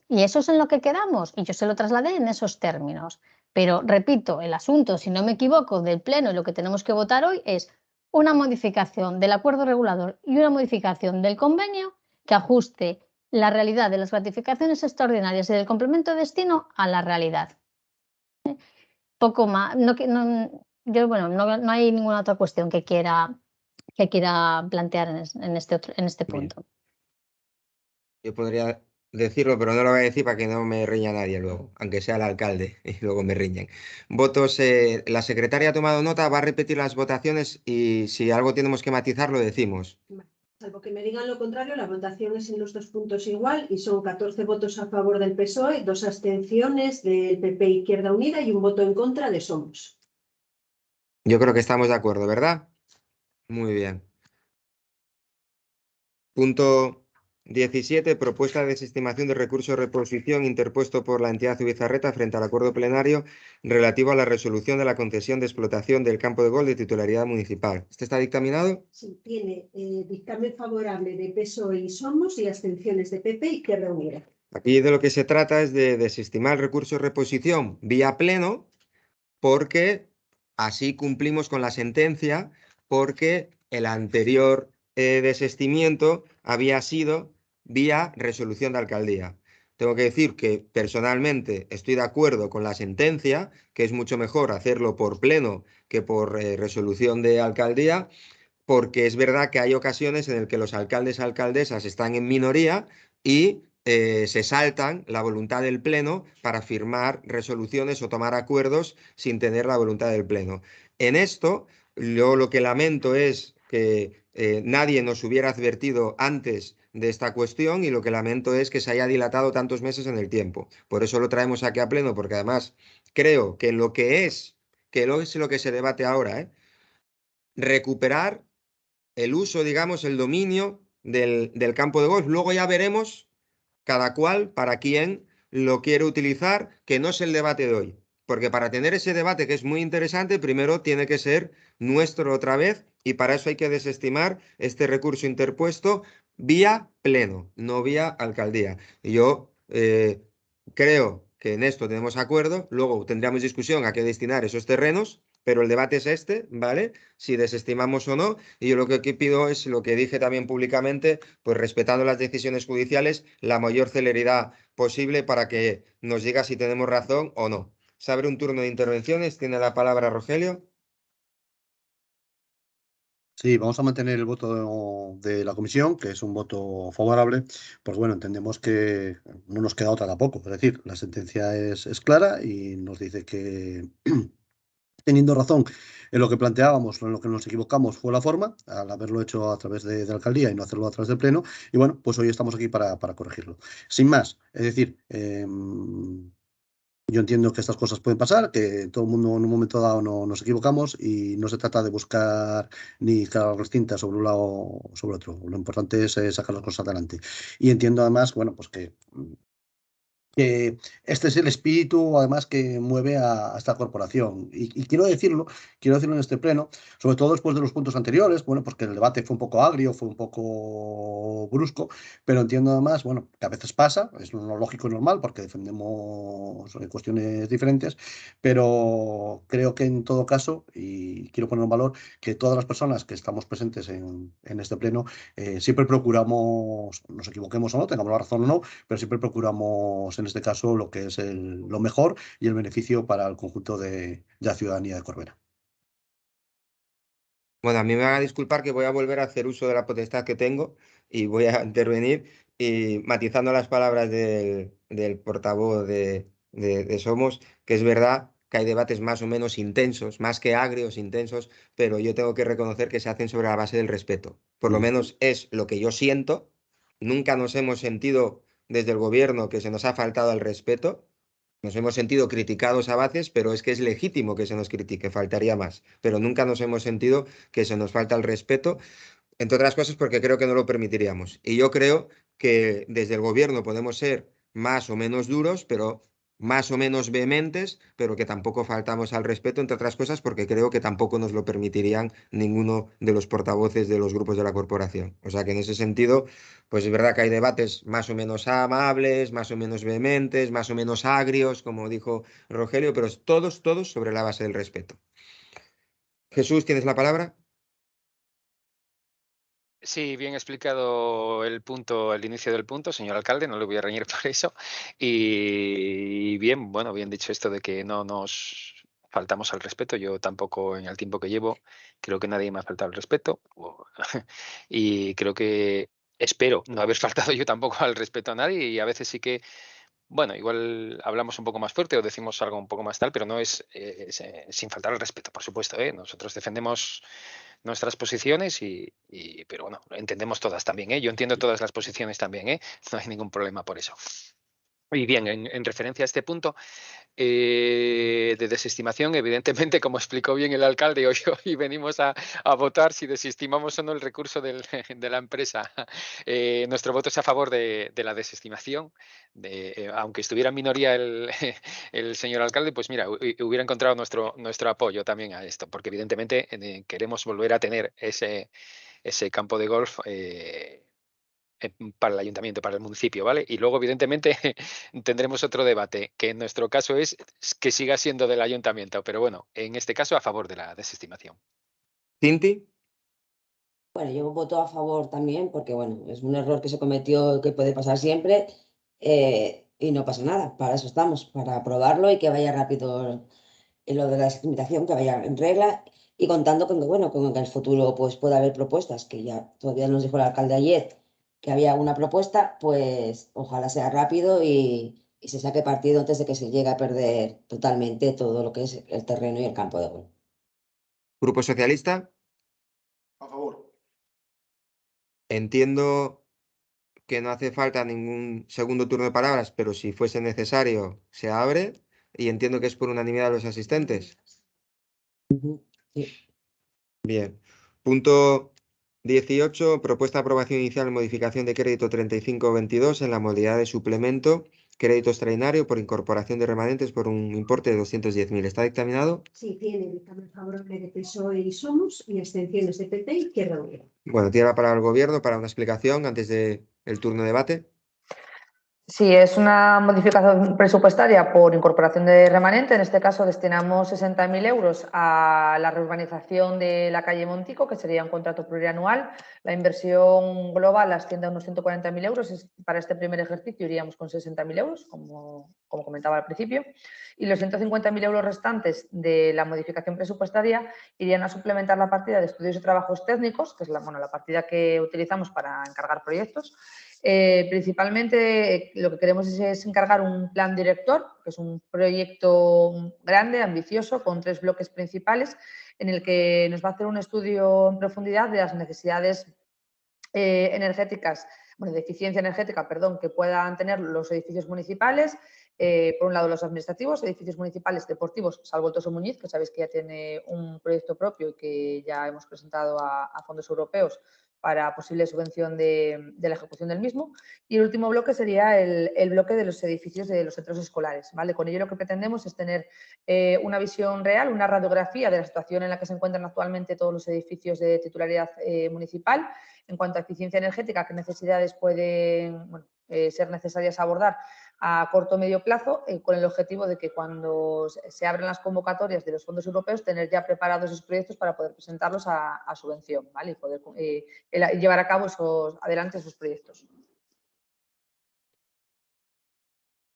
Y eso es en lo que quedamos, y yo se lo trasladé en esos términos. Pero repito, el asunto, si no me equivoco, del Pleno y lo que tenemos que votar hoy es una modificación del acuerdo regulador y una modificación del convenio que ajuste la realidad de las gratificaciones extraordinarias y del complemento de destino a la realidad. Poco más. No hay ninguna otra cuestión que quiera plantear en este punto. Yo podría decirlo, pero no lo voy a decir para que no me riña nadie luego, aunque sea el alcalde y luego me riñen. Votos, la secretaria ha tomado nota, va a repetir las votaciones y si algo tenemos que matizar lo decimos. Salvo que me digan lo contrario, la votación es en los 2 puntos igual y son 14 votos a favor del PSOE, 2 abstenciones del PP Izquierda Unida y un voto en contra de Somos. Yo creo que estamos de acuerdo, ¿verdad? Muy bien. Punto 17. Propuesta de desestimación de recurso de reposición interpuesto por la entidad Zubizarreta frente al acuerdo plenario relativo a la resolución de la concesión de explotación del campo de golf de titularidad municipal. ¿Este está dictaminado? Sí, tiene dictamen favorable de PSOE y Somos y abstenciones de PP Izquierda Unida. Aquí de lo que se trata es de desestimar el recurso de reposición vía pleno porque así cumplimos con la sentencia, porque el anterior desestimiento había sido vía resolución de alcaldía. Tengo que decir que personalmente estoy de acuerdo con la sentencia, que es mucho mejor hacerlo por pleno que por resolución de alcaldía, porque es verdad que hay ocasiones en las que los alcaldes y alcaldesas están en minoría y se saltan la voluntad del Pleno para firmar resoluciones o tomar acuerdos sin tener la voluntad del Pleno. En esto, yo lo que lamento es que nadie nos hubiera advertido antes de esta cuestión y lo que lamento es que se haya dilatado tantos meses en el tiempo. Por eso lo traemos aquí a Pleno, porque además creo que lo que es lo que se debate ahora, recuperar el uso, digamos, el dominio del campo de golf. Luego ya veremos cada cual para quién lo quiere utilizar, que no es el debate de hoy. Porque para tener ese debate, que es muy interesante, primero tiene que ser nuestro otra vez y para eso hay que desestimar este recurso interpuesto vía pleno, no vía alcaldía. Y yo creo que en esto tenemos acuerdo, luego tendríamos discusión a qué destinar esos terrenos, pero el debate es este, ¿vale? Si desestimamos o no, y yo lo que aquí pido es lo que dije también públicamente, pues respetando las decisiones judiciales, la mayor celeridad posible para que nos diga si tenemos razón o no. Se abre un turno de intervenciones, tiene la palabra Rogelio. Sí, vamos a mantener el voto de la comisión, que es un voto favorable, porque bueno, entendemos que no nos queda otra tampoco. Es decir, la sentencia es clara y nos dice que teniendo razón en lo que planteábamos, en lo que nos equivocamos fue la forma, al haberlo hecho a través de la alcaldía y no hacerlo a través del pleno, y bueno, pues hoy estamos aquí para corregirlo. Sin más, es decir, yo entiendo que estas cosas pueden pasar, que todo el mundo en un momento dado nos equivocamos y no se trata de buscar ni caras distintas sobre un lado o sobre otro. Lo importante es sacar las cosas adelante. Y entiendo además, bueno, pues que este es el espíritu, además, que mueve a esta corporación. Y quiero decirlo en este pleno, sobre todo después de los puntos anteriores, bueno, porque el debate fue un poco agrio, fue un poco brusco, pero entiendo además, bueno, que a veces pasa, es lo lógico y normal, porque defendemos cuestiones diferentes, pero creo que en todo caso, y quiero poner en valor, que todas las personas que estamos presentes en este pleno, siempre procuramos, nos equivoquemos o no, tengamos la razón o no, pero siempre procuramos en este caso lo que es lo mejor y el beneficio para el conjunto de la ciudadanía de Corbera. Bueno, a mí me van a disculpar que voy a volver a hacer uso de la potestad que tengo y voy a intervenir y matizando las palabras del portavoz de Somos, que es verdad que hay debates más o menos intensos, más que agrios, intensos, pero yo tengo que reconocer que se hacen sobre la base del respeto. Por lo menos es lo que yo siento. Nunca nos hemos sentido desde el gobierno que se nos ha faltado el respeto. Nos hemos sentido criticados a veces, pero es que es legítimo que se nos critique, faltaría más. Pero nunca nos hemos sentido que se nos falta el respeto, entre otras cosas porque creo que no lo permitiríamos. Y yo creo que desde el gobierno podemos ser más o menos duros, pero más o menos vehementes, pero que tampoco faltamos al respeto, entre otras cosas, porque creo que tampoco nos lo permitirían ninguno de los portavoces de los grupos de la corporación. O sea que en ese sentido, pues es verdad que hay debates más o menos amables, más o menos vehementes, más o menos agrios, como dijo Rogelio, pero todos sobre la base del respeto. Jesús, ¿tienes la palabra? Sí, bien explicado el punto, el inicio del punto, señor alcalde, no le voy a reñir por eso. Y bien, bueno, bien dicho esto de que no nos faltamos al respeto. Yo tampoco en el tiempo que llevo creo que nadie me ha faltado al respeto. Y creo que espero no haber faltado yo tampoco al respeto a nadie y a veces sí que, bueno, igual hablamos un poco más fuerte o decimos algo un poco más tal, pero no es, sin faltar al respeto, por supuesto, ¿eh? Nosotros defendemos nuestras posiciones pero bueno, entendemos todas también, ¿eh? Yo entiendo todas las posiciones también, ¿eh? No hay ningún problema por eso. Y bien, en referencia a este punto de desestimación, evidentemente, como explicó bien el alcalde, hoy venimos a votar si desestimamos o no el recurso de la empresa. Nuestro voto es a favor de la desestimación. Aunque estuviera en minoría el señor alcalde, pues mira, hubiera encontrado nuestro apoyo también a esto, porque evidentemente queremos volver a tener ese campo de golf para el ayuntamiento, para el municipio, ¿vale? Y luego, evidentemente, tendremos otro debate, que en nuestro caso es que siga siendo del ayuntamiento, pero bueno, en este caso a favor de la desestimación. ¿Cinti? Bueno, yo voto a favor también porque, bueno, es un error que se cometió, que puede pasar siempre y no pasa nada. Para eso estamos, para aprobarlo y que vaya rápido lo de la discriminación, que vaya en regla y contando con que, bueno, con que en el futuro pues pueda haber propuestas, que ya todavía nos dijo el alcalde ayer que había una propuesta, pues ojalá sea rápido y se saque partido antes de que se llegue a perder totalmente todo lo que es el terreno y el campo de golf. ¿Grupo Socialista? A favor. Entiendo que no hace falta ningún segundo turno de palabras, pero si fuese necesario, se abre y entiendo que es por unanimidad de los asistentes. Sí. Bien. Punto 18. Propuesta de aprobación inicial en modificación de crédito 3522 en la modalidad de suplemento, crédito extraordinario por incorporación de remanentes por un importe de 210.000. ¿Está dictaminado? Sí, tiene dictamen favorable de PSOE y Somos y abstenciones de PP y Izquierda Unida. Bueno, tiene la palabra el Gobierno para una explicación antes del turno de debate. Sí, es una modificación presupuestaria por incorporación de remanente. En este caso destinamos 60.000 euros a la reurbanización de la calle Montico, que sería un contrato plurianual. La inversión global asciende a unos 140.000 euros. Para este primer ejercicio iríamos con 60.000 euros, como comentaba al principio. Y los 150.000 euros restantes de la modificación presupuestaria irían a suplementar la partida de estudios y trabajos técnicos, que es la partida que utilizamos para encargar proyectos. Principalmente lo que queremos es encargar un plan director, que es un proyecto grande, ambicioso, con 3 bloques principales, en el que nos va a hacer un estudio en profundidad de las necesidades energéticas, de eficiencia energética, que puedan tener los edificios municipales. Por un lado, los administrativos, edificios municipales deportivos, salvo el Toso Muñiz, que sabéis que ya tiene un proyecto propio y que ya hemos presentado a fondos europeos para posible subvención de la ejecución del mismo. Y el último bloque sería el bloque de los edificios de los centros escolares, ¿vale? Con ello lo que pretendemos es tener una visión real, una radiografía de la situación en la que se encuentran actualmente todos los edificios de titularidad municipal en cuanto a eficiencia energética, qué necesidades pueden ser necesarias abordar a corto o medio plazo, con el objetivo de que cuando se abran las convocatorias de los fondos europeos, tener ya preparados esos proyectos para poder presentarlos a subvención, ¿vale? Y poder llevar a cabo adelante esos proyectos.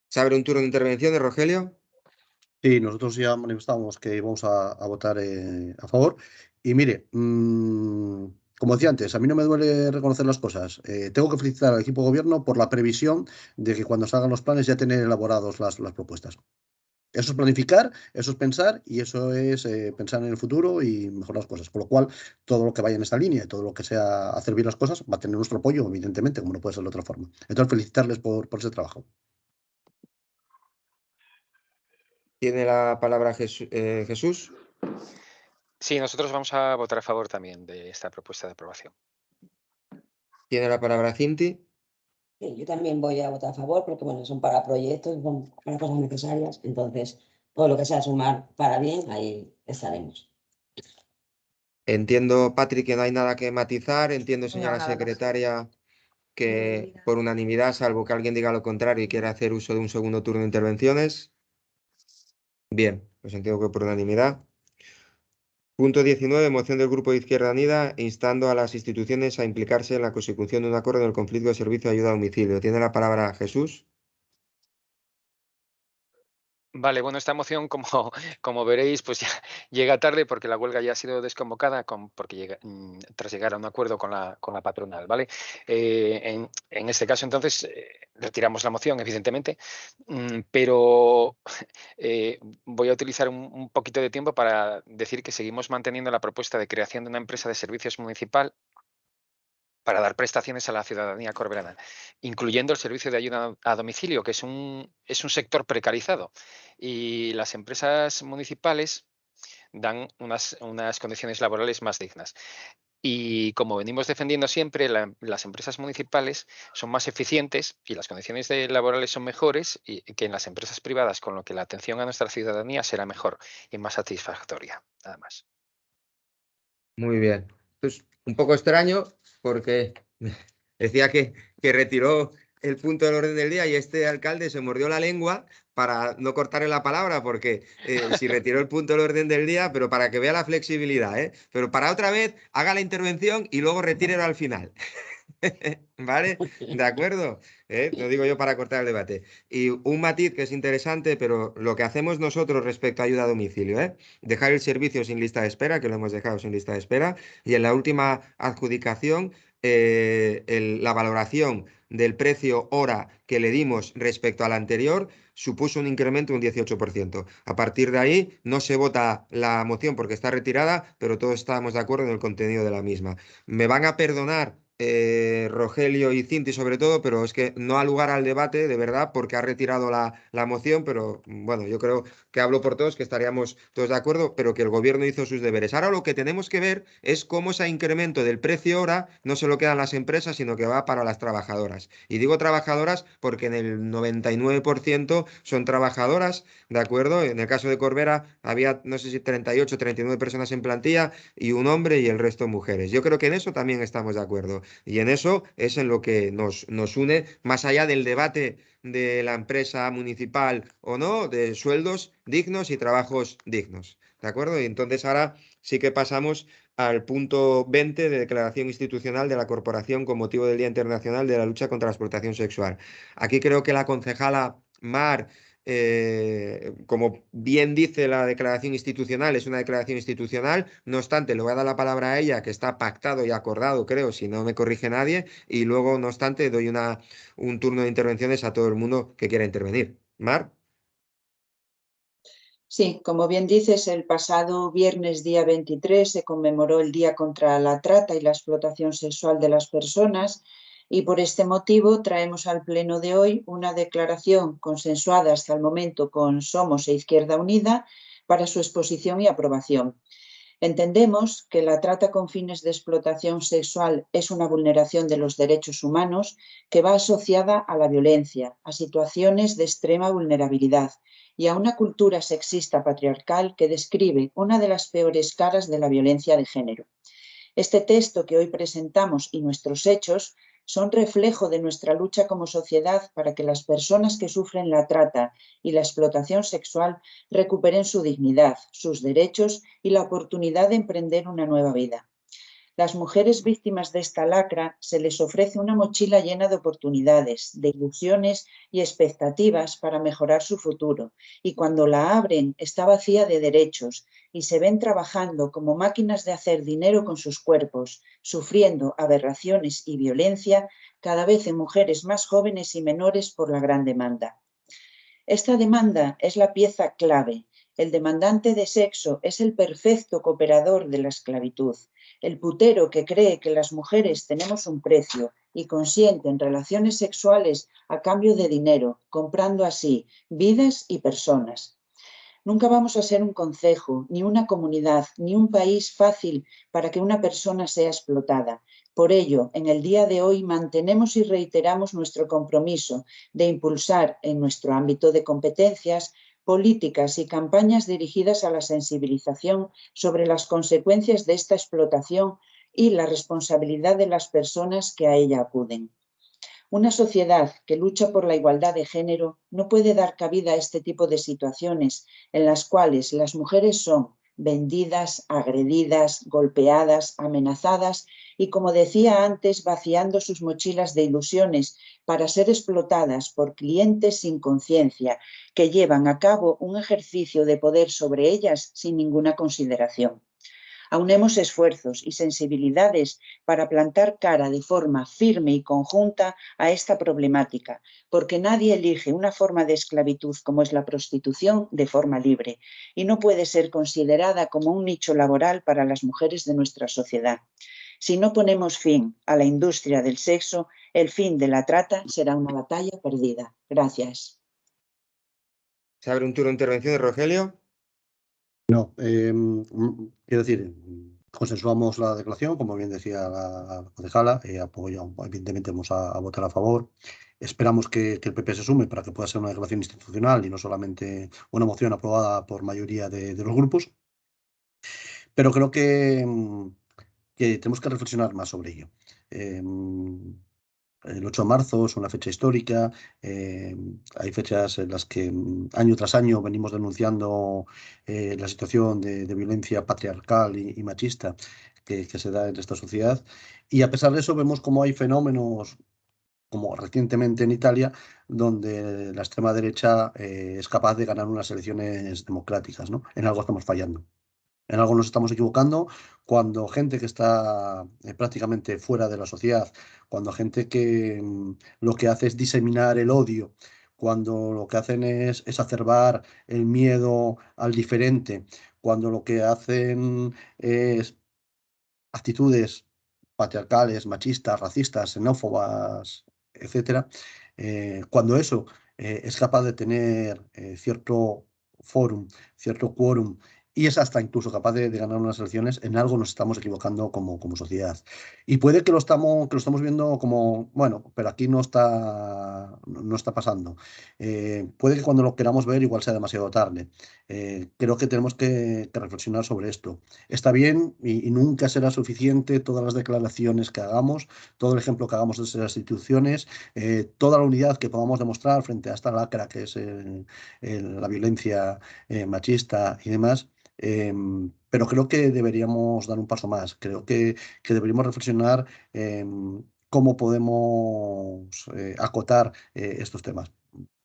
¿Se abre un turno de intervención de Rogelio? Sí, nosotros ya manifestamos que vamos a votar a favor. Y mire, como decía antes, a mí no me duele reconocer las cosas. Tengo que felicitar al equipo de gobierno por la previsión de que cuando salgan los planes ya tener elaborados las propuestas. Eso es planificar, eso es pensar y eso es pensar en el futuro y mejorar las cosas. Por lo cual, todo lo que vaya en esta línea y todo lo que sea hacer bien las cosas va a tener nuestro apoyo, evidentemente, como no puede ser de otra forma. Entonces, felicitarles por ese trabajo. Tiene la palabra Jesús. Sí, nosotros vamos a votar a favor también de esta propuesta de aprobación. Tiene la palabra Cinti. Sí, yo también voy a votar a favor porque bueno, son para proyectos, son para cosas necesarias, entonces todo lo que sea sumar para bien, ahí estaremos. Entiendo, Patrick, que no hay nada que matizar. Entiendo, No, señora nada más. secretaria, que por unanimidad, salvo que alguien diga lo contrario y quiera hacer uso de un segundo turno de intervenciones. Bien, pues entiendo que por unanimidad. Punto 19, moción del Grupo de Izquierda Unida, instando a las instituciones a implicarse en la consecución de un acuerdo en el conflicto de servicio de ayuda a domicilio. Tiene la palabra Jesús. Vale, bueno, esta moción, como veréis, pues ya llega tarde porque la huelga ya ha sido desconvocada porque tras llegar a un acuerdo con la patronal, ¿vale? En este caso, entonces, retiramos la moción, evidentemente, pero voy a utilizar un poquito de tiempo para decir que seguimos manteniendo la propuesta de creación de una empresa de servicios municipal para dar prestaciones a la ciudadanía corberana, incluyendo el servicio de ayuda a domicilio, que es un sector precarizado. Y las empresas municipales dan unas condiciones laborales más dignas. Y como venimos defendiendo siempre, las empresas municipales son más eficientes y las condiciones laborales son mejores que en las empresas privadas, con lo que la atención a nuestra ciudadanía será mejor y más satisfactoria. Nada más. Muy bien. Esto es un poco extraño porque decía que retiró el punto del orden del día y este alcalde se mordió la lengua para no cortarle la palabra porque si retiró el punto del orden del día, pero para que vea la flexibilidad, ¿eh? Pero para otra vez haga la intervención y luego retírelo al final. ¿Vale? ¿De acuerdo? Lo digo yo para cortar el debate. Y un matiz que es interesante, pero lo que hacemos nosotros respecto a ayuda a domicilio, dejar el servicio sin lista de espera, que lo hemos dejado sin lista de espera, y en la última adjudicación, la valoración del precio hora que le dimos respecto al anterior supuso un incremento de un 18%. A partir de ahí no se vota la moción porque está retirada, pero todos estábamos de acuerdo en el contenido de la misma. Me van a perdonar Rogelio y Cinti sobre todo, pero es que no ha lugar al debate, de verdad, porque ha retirado la moción, pero bueno, yo creo que hablo por todos, que estaríamos todos de acuerdo, pero que el gobierno hizo sus deberes. Ahora lo que tenemos que ver es cómo ese incremento del precio hora no se lo quedan las empresas, sino que va para las trabajadoras. Y digo trabajadoras porque en el 99% son trabajadoras, ¿de acuerdo? En el caso de Corbera había, no sé si 38, 39 personas en plantilla y un hombre y el resto mujeres. Yo creo que en eso también estamos de acuerdo. Y en eso es en lo que nos une, más allá del debate de la empresa municipal o no, de sueldos dignos y trabajos dignos. ¿De acuerdo? Y entonces ahora sí que pasamos al punto 20 de declaración institucional de la Corporación con motivo del Día Internacional de la Lucha contra la Explotación Sexual. Aquí creo que la concejala Mar, como bien dice la declaración institucional, es una declaración institucional, no obstante, le voy a dar la palabra a ella, que está pactado y acordado, creo, si no me corrige nadie, y luego, no obstante, doy un turno de intervenciones a todo el mundo que quiera intervenir. Mar. Sí, como bien dices, el pasado viernes día 23 se conmemoró el Día contra la Trata y la Explotación Sexual de las Personas y por este motivo traemos al pleno de hoy una declaración consensuada hasta el momento con Somos e Izquierda Unida para su exposición y aprobación. Entendemos que la trata con fines de explotación sexual es una vulneración de los derechos humanos que va asociada a la violencia, a situaciones de extrema vulnerabilidad y a una cultura sexista patriarcal que describe una de las peores caras de la violencia de género. Este texto que hoy presentamos y nuestros hechos son reflejo de nuestra lucha como sociedad para que las personas que sufren la trata y la explotación sexual recuperen su dignidad, sus derechos y la oportunidad de emprender una nueva vida. Las mujeres víctimas de esta lacra se les ofrece una mochila llena de oportunidades, de ilusiones y expectativas para mejorar su futuro, y cuando la abren está vacía de derechos y se ven trabajando como máquinas de hacer dinero con sus cuerpos, sufriendo aberraciones y violencia cada vez en mujeres más jóvenes y menores por la gran demanda. Esta demanda es la pieza clave. El demandante de sexo es el perfecto cooperador de la esclavitud. El putero que cree que las mujeres tenemos un precio y consiente en relaciones sexuales a cambio de dinero, comprando así vidas y personas. Nunca vamos a ser un concejo, ni una comunidad, ni un país fácil para que una persona sea explotada. Por ello, en el día de hoy mantenemos y reiteramos nuestro compromiso de impulsar en nuestro ámbito de competencias políticas y campañas dirigidas a la sensibilización sobre las consecuencias de esta explotación y la responsabilidad de las personas que a ella acuden. Una sociedad que lucha por la igualdad de género no puede dar cabida a este tipo de situaciones en las cuales las mujeres son vendidas, agredidas, golpeadas, amenazadas y, como decía antes, vaciando sus mochilas de ilusiones para ser explotadas por clientes sin conciencia que llevan a cabo un ejercicio de poder sobre ellas sin ninguna consideración. Aunemos esfuerzos y sensibilidades para plantar cara de forma firme y conjunta a esta problemática, porque nadie elige una forma de esclavitud como es la prostitución de forma libre y no puede ser considerada como un nicho laboral para las mujeres de nuestra sociedad. Si no ponemos fin a la industria del sexo, el fin de la trata será una batalla perdida. Gracias. ¿Se abre un turno de intervención de Rogelio? No, quiero decir, consensuamos la declaración, como bien decía la concejala, evidentemente vamos a votar a favor. Esperamos que el PP se sume para que pueda ser una declaración institucional y no solamente una moción aprobada por mayoría de los grupos. Pero creo que tenemos que reflexionar más sobre ello. El 8 de marzo es una fecha histórica, hay fechas en las que año tras año venimos denunciando la situación de violencia patriarcal y machista que se da en esta sociedad, y a pesar de eso vemos como hay fenómenos, como recientemente en Italia, donde la extrema derecha es capaz de ganar unas elecciones democráticas, ¿no? En algo estamos fallando. En algo nos estamos equivocando cuando gente que está prácticamente fuera de la sociedad, cuando gente que lo que hace es diseminar el odio, cuando lo que hacen es exacerbar el miedo al diferente, cuando lo que hacen es actitudes patriarcales, machistas, racistas, xenófobas, etcétera, cuando eso es capaz de tener cierto fórum, cierto quórum, y es hasta incluso capaz de ganar unas elecciones, en algo nos estamos equivocando como sociedad. Y puede que lo estamos viendo como, bueno, pero aquí no está pasando. Puede que cuando lo queramos ver igual sea demasiado tarde. Creo que tenemos que reflexionar sobre esto. Está bien y nunca será suficiente todas las declaraciones que hagamos, todo el ejemplo que hagamos desde las instituciones, toda la unidad que podamos demostrar frente a esta lacra que es la violencia machista y demás. Pero creo que deberíamos dar un paso más. Creo que deberíamos reflexionar cómo podemos acotar estos temas.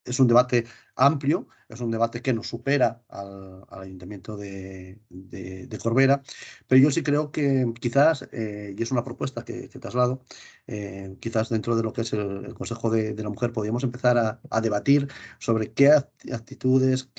Es un debate amplio, es un debate que nos supera al Ayuntamiento de Corbera, pero yo sí creo que quizás, y es una propuesta que traslado, quizás dentro de lo que es el Consejo de la Mujer podríamos empezar a debatir sobre qué actitudes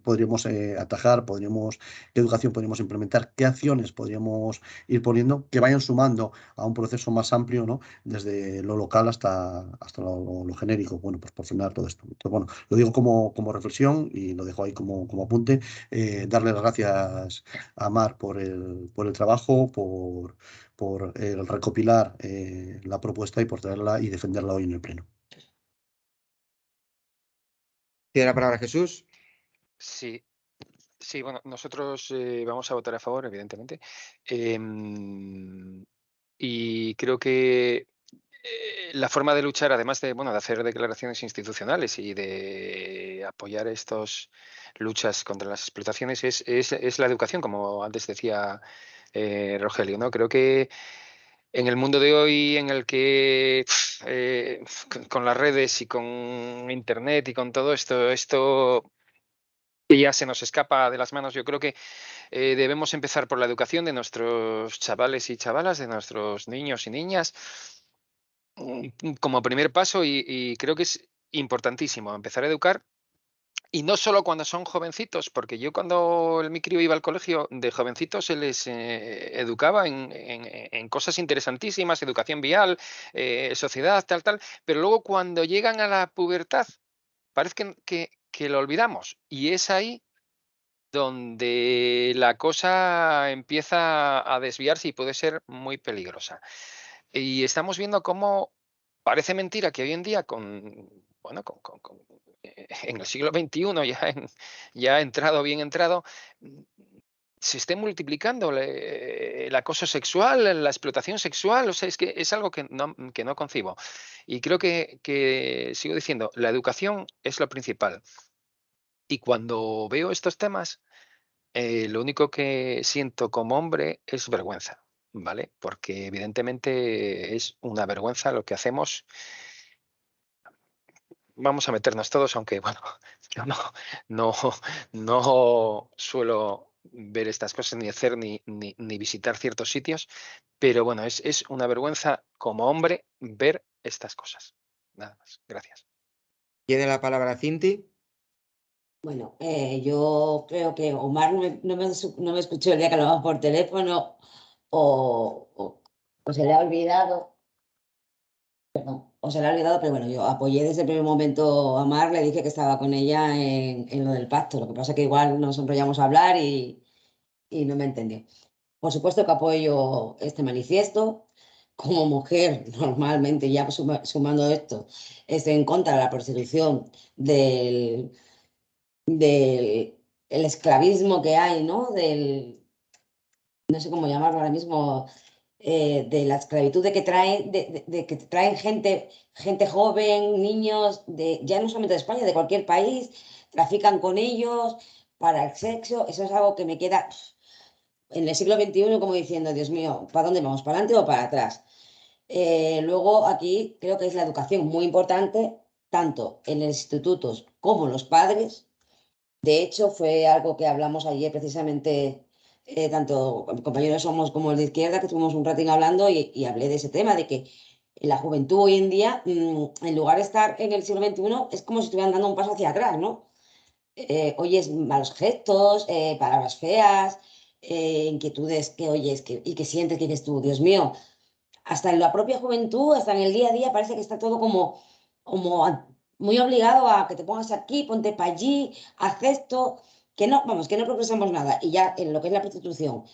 podríamos atajar, qué educación podríamos implementar, qué acciones podríamos ir poniendo que vayan sumando a un proceso más amplio, ¿no? Desde lo local hasta lo genérico, bueno, pues por frenar todo esto. Entonces, bueno, lo digo como reflexión y lo dejo ahí como apunte. Darle las gracias a Mar por el trabajo, por el recopilar la propuesta y por traerla y defenderla hoy en el Pleno. ¿Tiene la palabra Jesús? Sí. Sí, bueno, nosotros vamos a votar a favor, evidentemente. Y creo que la forma de luchar, además de, bueno, de hacer declaraciones institucionales y de apoyar estas luchas contra las explotaciones, es la educación, como antes decía Rogelio, ¿no? Creo que en el mundo de hoy, en el que con las redes y con Internet y con todo esto que ya se nos escapa de las manos, yo creo que debemos empezar por la educación de nuestros chavales y chavalas, de nuestros niños y niñas, como primer paso, y creo que es importantísimo empezar a educar. Y no solo cuando son jovencitos, porque yo cuando mi crío iba al colegio, de jovencitos se les educaba en cosas interesantísimas, educación vial, sociedad, tal, pero luego cuando llegan a la pubertad parece que lo olvidamos, y es ahí donde la cosa empieza a desviarse y puede ser muy peligrosa. Y estamos viendo cómo parece mentira que hoy en día bueno, en el siglo XXI, ya entrado, bien entrado, se esté multiplicando el acoso sexual, la explotación sexual. O sea, es que es algo que no concibo. Y creo que sigo diciendo, la educación es lo principal. Y cuando veo estos temas, lo único que siento como hombre es vergüenza, ¿vale? Porque evidentemente es una vergüenza lo que hacemos. Vamos a meternos todos, aunque bueno, yo no, no suelo ver estas cosas, ni hacer ni visitar ciertos sitios, pero bueno, es una vergüenza como hombre ver estas cosas. Nada más. Gracias. Tiene la palabra Cinti. Bueno, yo creo que Omar no me escuchó el día que hablamos por teléfono o se le ha olvidado. Perdón, o se le ha olvidado, pero bueno, yo apoyé desde el primer momento a Mar, le dije que estaba con ella en lo del pacto. Lo que pasa es que igual nos enrollamos a hablar y no me entendió. Por supuesto que apoyo este manifiesto. Como mujer, normalmente, ya sumando esto, estoy en contra de la prostitución, del el esclavismo que hay, ¿no? No sé cómo llamarlo ahora mismo, de la esclavitud de que traen, de que traen gente joven, niños, ya no solamente de España, de cualquier país, trafican con ellos para el sexo. Eso es algo que me queda en el siglo XXI como diciendo, Dios mío, ¿para dónde vamos? ¿Para adelante o para atrás? Luego aquí creo que es la educación muy importante, tanto en los institutos como los padres. De hecho, fue algo que hablamos ayer precisamente, tanto mi compañero Somos como el de izquierda, que estuvimos un ratín hablando y hablé de ese tema, de que la juventud hoy en día, en lugar de estar en el siglo XXI, es como si estuvieran dando un paso hacia atrás, ¿no? Oyes malos gestos, palabras feas, inquietudes que oyes y que sientes que dices tú, Dios mío, hasta en la propia juventud, hasta en el día a día, parece que está todo como muy obligado a que te pongas aquí, ponte para allí, haz esto, que no, vamos, que no progresamos nada. Y ya en lo que es la prostitución,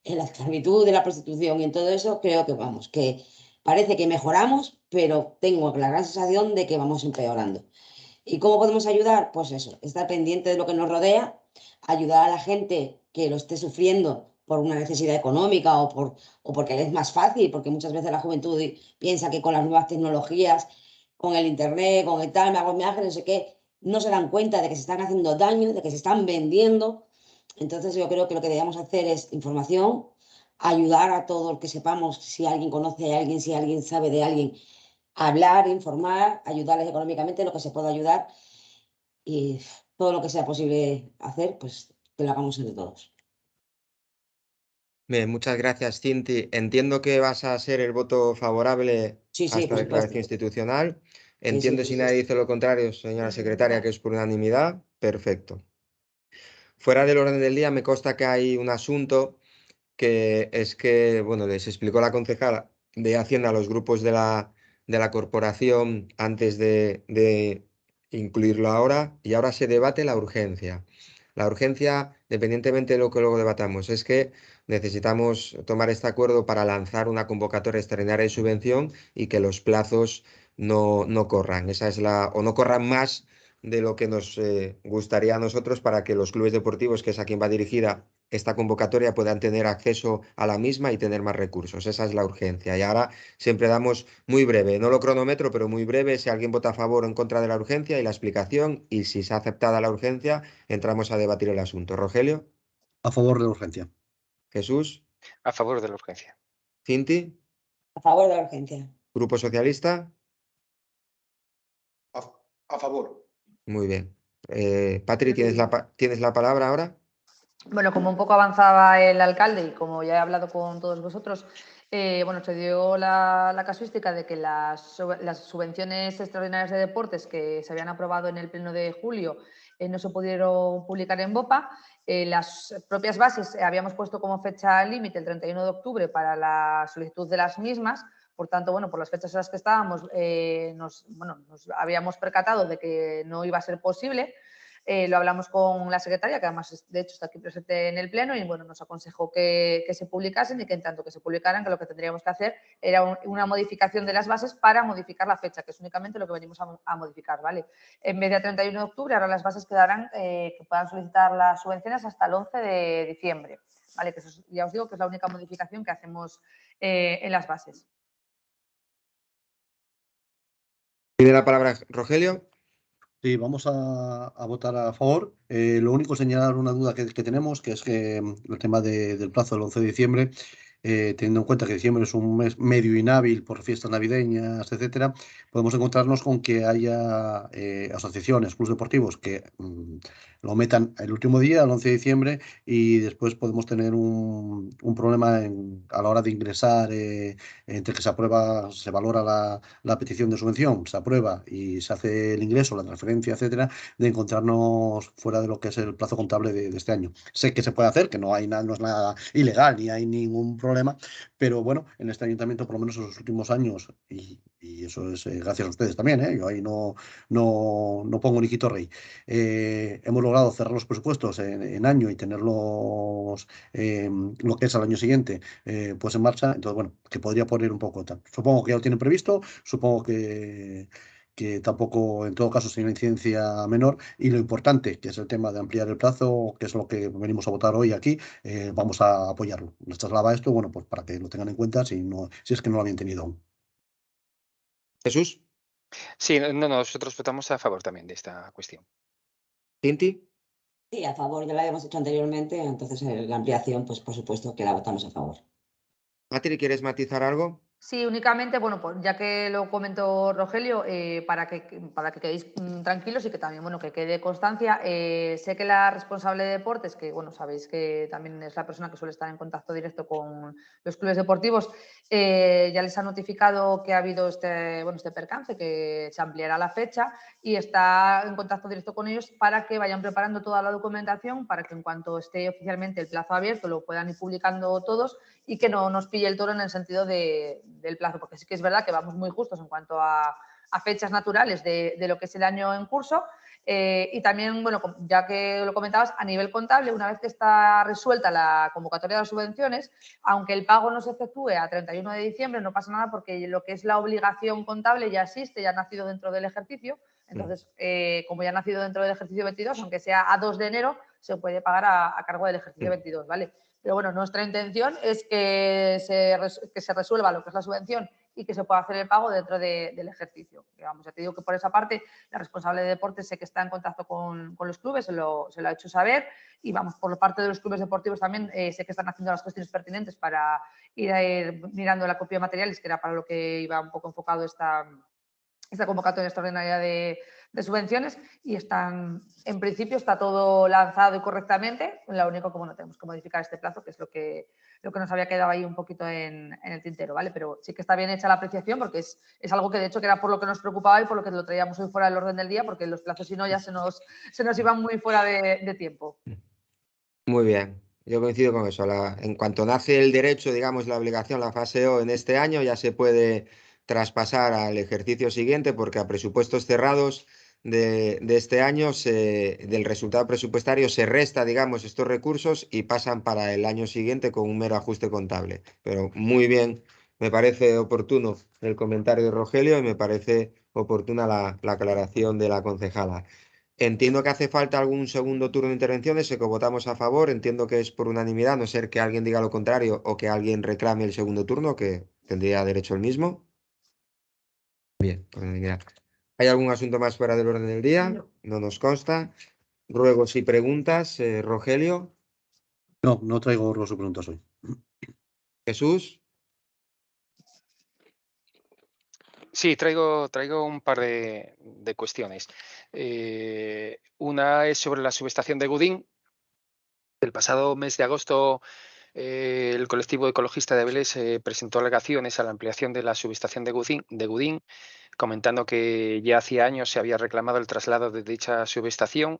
en la esclavitud de la prostitución y en todo eso, creo que vamos, que parece que mejoramos, pero tengo la gran sensación de que vamos empeorando. ¿Y cómo podemos ayudar? Pues eso, estar pendiente de lo que nos rodea, ayudar a la gente que lo esté sufriendo por una necesidad económica o porque le es más fácil, porque muchas veces la juventud piensa que con las nuevas tecnologías, con el internet, con el tal, me hago mi ángel, no sé qué, no se dan cuenta de que se están haciendo daño, de que se están vendiendo. Entonces yo creo que lo que debemos hacer es información, ayudar a todo el que sepamos, si alguien conoce a alguien, si alguien sabe de alguien, hablar, informar, ayudarles económicamente, lo que se pueda ayudar y todo lo que sea posible hacer, pues que lo hagamos entre todos. Bien, muchas gracias, Cinti. Entiendo que vas a ser el voto favorable Sí, a sí, esta por declaración supuesto. institucional. Sí, Entiendo sí. si nadie dice lo contrario, señora secretaria, que es por unanimidad. Perfecto. Fuera del orden del día, me consta que hay un asunto que es que, bueno, les explicó la concejala de Hacienda a los grupos de la corporación antes de incluirlo ahora, y ahora se debate la urgencia. La urgencia, dependientemente de lo que luego debatamos, es que necesitamos tomar este acuerdo para lanzar una convocatoria extraordinaria de subvención y que los plazos no corran. Esa es o no corran más de lo que nos gustaría a nosotros para que los clubes deportivos, que es a quien va dirigida esta convocatoria, puedan tener acceso a la misma y tener más recursos. Esa es la urgencia. Y ahora siempre damos muy breve, no lo cronometro, pero muy breve, si alguien vota a favor o en contra de la urgencia y la explicación, y si se ha aceptada la urgencia, entramos a debatir el asunto. Rogelio. A favor de la urgencia. Jesús. A favor de la urgencia. Cinti. A favor de la urgencia. Grupo Socialista. A favor. Muy bien. Patri, ¿tienes la palabra ahora? Bueno, como un poco avanzaba el alcalde y como ya he hablado con todos vosotros, bueno, se dio la casuística de que las subvenciones extraordinarias de deportes que se habían aprobado en el pleno de julio no se pudieron publicar en BOPA. Las propias bases habíamos puesto como fecha límite el 31 de octubre para la solicitud de las mismas. Por tanto, bueno, por las fechas en las que estábamos, nos habíamos percatado de que no iba a ser posible. lo hablamos con la secretaria, que además de hecho está aquí presente en el pleno, y bueno, nos aconsejó que se publicasen y que en tanto que se publicaran, que lo que tendríamos que hacer era una modificación de las bases para modificar la fecha, que es únicamente lo que venimos a modificar, ¿vale? En vez de a 31 de octubre, ahora las bases quedarán que puedan solicitar las subvenciones hasta el 11 de diciembre, ¿vale? Que eso ya os digo que es la única modificación que hacemos en las bases. Tiene la palabra Rogelio. Sí, vamos a votar a favor. Lo único, señalar una duda que tenemos, que es que el tema del plazo del 11 de diciembre, teniendo en cuenta que diciembre es un mes medio inhábil por fiestas navideñas, etcétera, podemos encontrarnos con que haya asociaciones, clubes deportivos que lo metan el último día, el 11 de diciembre, y después podemos tener un problema a la hora de ingresar, entre que se valora la petición de subvención, se aprueba y se hace el ingreso, la transferencia, etcétera, de encontrarnos fuera de lo que es el plazo contable de este año. Sé que se puede hacer, que no es nada ilegal ni hay ningún problema, pero bueno, en este ayuntamiento, por lo menos en los últimos años, y eso es gracias a ustedes también, yo ahí no pongo ni quito rey, hemos logrado cerrar los presupuestos en año y tenerlos lo que es al año siguiente pues en marcha. Entonces, bueno, que podría poner un poco tal. Supongo que ya lo tienen previsto, supongo que tampoco, en todo caso, sería una incidencia menor. Y lo importante, que es el tema de ampliar el plazo, que es lo que venimos a votar hoy aquí, vamos a apoyarlo. Les traslada esto, bueno, pues para que lo tengan en cuenta si es que no lo habían tenido aún. Jesús. Sí, no, nosotros votamos a favor también de esta cuestión. Tinti. Sí, a favor, ya la habíamos hecho anteriormente, entonces la ampliación, pues por supuesto que la votamos a favor. Matri, ¿quieres matizar algo? Sí, únicamente, bueno, pues ya que lo comentó Rogelio, para que quedéis tranquilos y que también, bueno, que quede constancia, sé que la responsable de deportes, que, bueno, sabéis que también es la persona que suele estar en contacto directo con los clubes deportivos, ya les ha notificado que ha habido este percance, que se ampliará la fecha y está en contacto directo con ellos para que vayan preparando toda la documentación para que en cuanto esté oficialmente el plazo abierto lo puedan ir publicando todos y que no nos pille el toro en el sentido del plazo, porque sí que es verdad que vamos muy justos en cuanto a fechas naturales de lo que es el año en curso. Y también, bueno, ya que lo comentabas, a nivel contable, una vez que está resuelta la convocatoria de las subvenciones, aunque el pago no se efectúe a 31 de diciembre, no pasa nada porque lo que es la obligación contable ya existe, ya ha nacido dentro del ejercicio. Entonces, como ya ha nacido dentro del ejercicio 22, aunque sea a 2 de enero, se puede pagar a cargo del ejercicio 22, ¿vale? Pero bueno, nuestra intención es que se resuelva lo que es la subvención y que se pueda hacer el pago dentro del ejercicio. Que vamos, ya te digo que por esa parte la responsable de deportes sé que está en contacto con los clubes, se lo ha hecho saber y vamos, por parte de los clubes deportivos también sé que están haciendo las cuestiones pertinentes para ir mirando la copia de materiales, que era para lo que iba un poco enfocado esta convocatoria extraordinaria de subvenciones y en principio está todo lanzado y correctamente. Lo único que bueno, tenemos que modificar este plazo, que es lo que nos había quedado ahí un poquito en el tintero, ¿vale? Pero sí que está bien hecha la apreciación porque es algo que de hecho que era por lo que nos preocupaba y por lo que lo traíamos hoy fuera del orden del día, porque los plazos si no ya se nos iban muy fuera de tiempo. Muy bien, yo coincido con eso. En cuanto nace el derecho, digamos, la obligación, la fase O en este año, ya se puede traspasar al ejercicio siguiente porque a presupuestos cerrados de este año, del resultado presupuestario, se resta, digamos, estos recursos y pasan para el año siguiente con un mero ajuste contable. Pero muy bien, me parece oportuno el comentario de Rogelio y me parece oportuna la aclaración de la concejala. Entiendo que hace falta algún segundo turno de intervenciones, sé que votamos a favor, entiendo que es por unanimidad, a no ser que alguien diga lo contrario o que alguien reclame el segundo turno, que tendría derecho el mismo. Bien, por unanimidad. ¿Hay algún asunto más fuera del orden del día? No nos consta. Ruegos y preguntas, Rogelio. No traigo ruegos y preguntas hoy. Jesús. Sí, traigo un par de cuestiones. Una es sobre la subestación de Gudín. El pasado mes de agosto, el colectivo ecologista de Avilés presentó alegaciones a la ampliación de la subestación de Gudín, comentando que ya hacía años se había reclamado el traslado de dicha subestación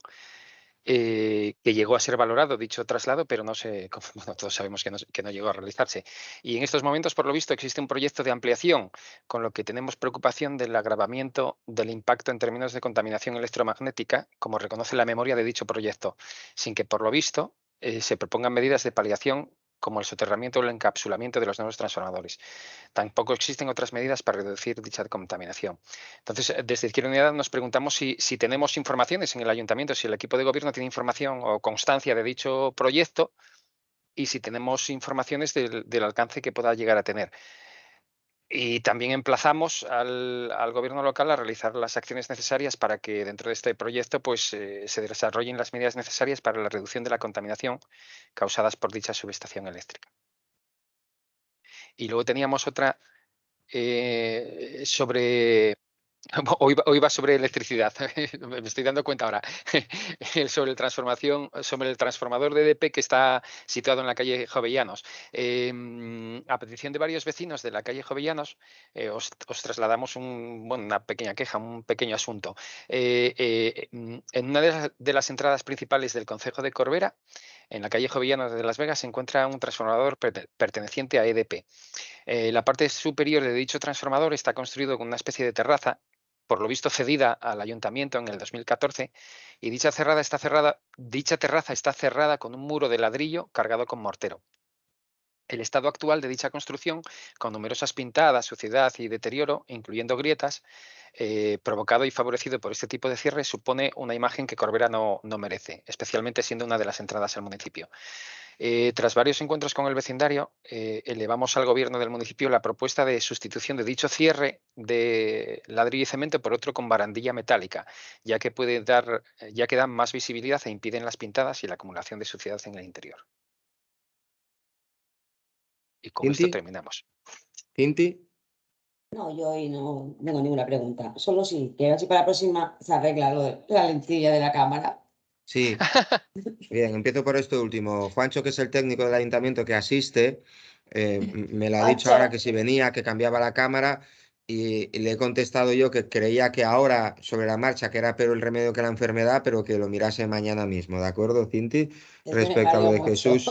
que llegó a ser valorado dicho traslado, pero no sé, bueno, todos sabemos que no llegó a realizarse. Y en estos momentos, por lo visto, existe un proyecto de ampliación, con lo que tenemos preocupación del agravamiento del impacto en términos de contaminación electromagnética, como reconoce la memoria de dicho proyecto, sin que, por lo visto, se propongan medidas de paliación como el soterramiento o el encapsulamiento de los nuevos transformadores. Tampoco existen otras medidas para reducir dicha contaminación. Entonces, desde Izquierda Unida nos preguntamos si tenemos informaciones en el ayuntamiento, si el equipo de gobierno tiene información o constancia de dicho proyecto y si tenemos informaciones del alcance que pueda llegar a tener. Y también emplazamos al gobierno local a realizar las acciones necesarias para que dentro de este proyecto pues, se desarrollen las medidas necesarias para la reducción de la contaminación causadas por dicha subestación eléctrica. Y luego teníamos otra sobre... Hoy va sobre electricidad, me estoy dando cuenta ahora, sobre el transformador de EDP que está situado en la calle Jovellanos. A petición de varios vecinos de la calle Jovellanos, os trasladamos una pequeña queja, un pequeño asunto. En una de las entradas principales del concejo de Corbera, en la calle Jovellanos de Las Vegas, se encuentra un transformador perteneciente a EDP. La parte superior de dicho transformador está construido con una especie de terraza, por lo visto cedida al ayuntamiento en el 2014, y dicha terraza está cerrada con un muro de ladrillo cargado con mortero. El estado actual de dicha construcción, con numerosas pintadas, suciedad y deterioro, incluyendo grietas, provocado y favorecido por este tipo de cierre, supone una imagen que Corbera no merece, especialmente siendo una de las entradas al municipio. Tras varios encuentros con el vecindario, elevamos al gobierno del municipio la propuesta de sustitución de dicho cierre de ladrillo y cemento por otro con barandilla metálica, ya que dan más visibilidad e impiden las pintadas y la acumulación de suciedad en el interior. Y con esto terminamos. ¿Cinti? No, yo hoy no tengo ninguna pregunta. Solo sí, que así para la próxima se arregla lo de la lentilla de la cámara. Sí. Bien, empiezo por esto último. Juancho, que es el técnico del ayuntamiento que asiste, me lo ha dicho ahora que si venía, que cambiaba la cámara y le he contestado yo que creía que ahora sobre la marcha, que era peor el remedio que la enfermedad, pero que lo mirase mañana mismo, ¿de acuerdo, Cinti? Respecto a lo de Jesús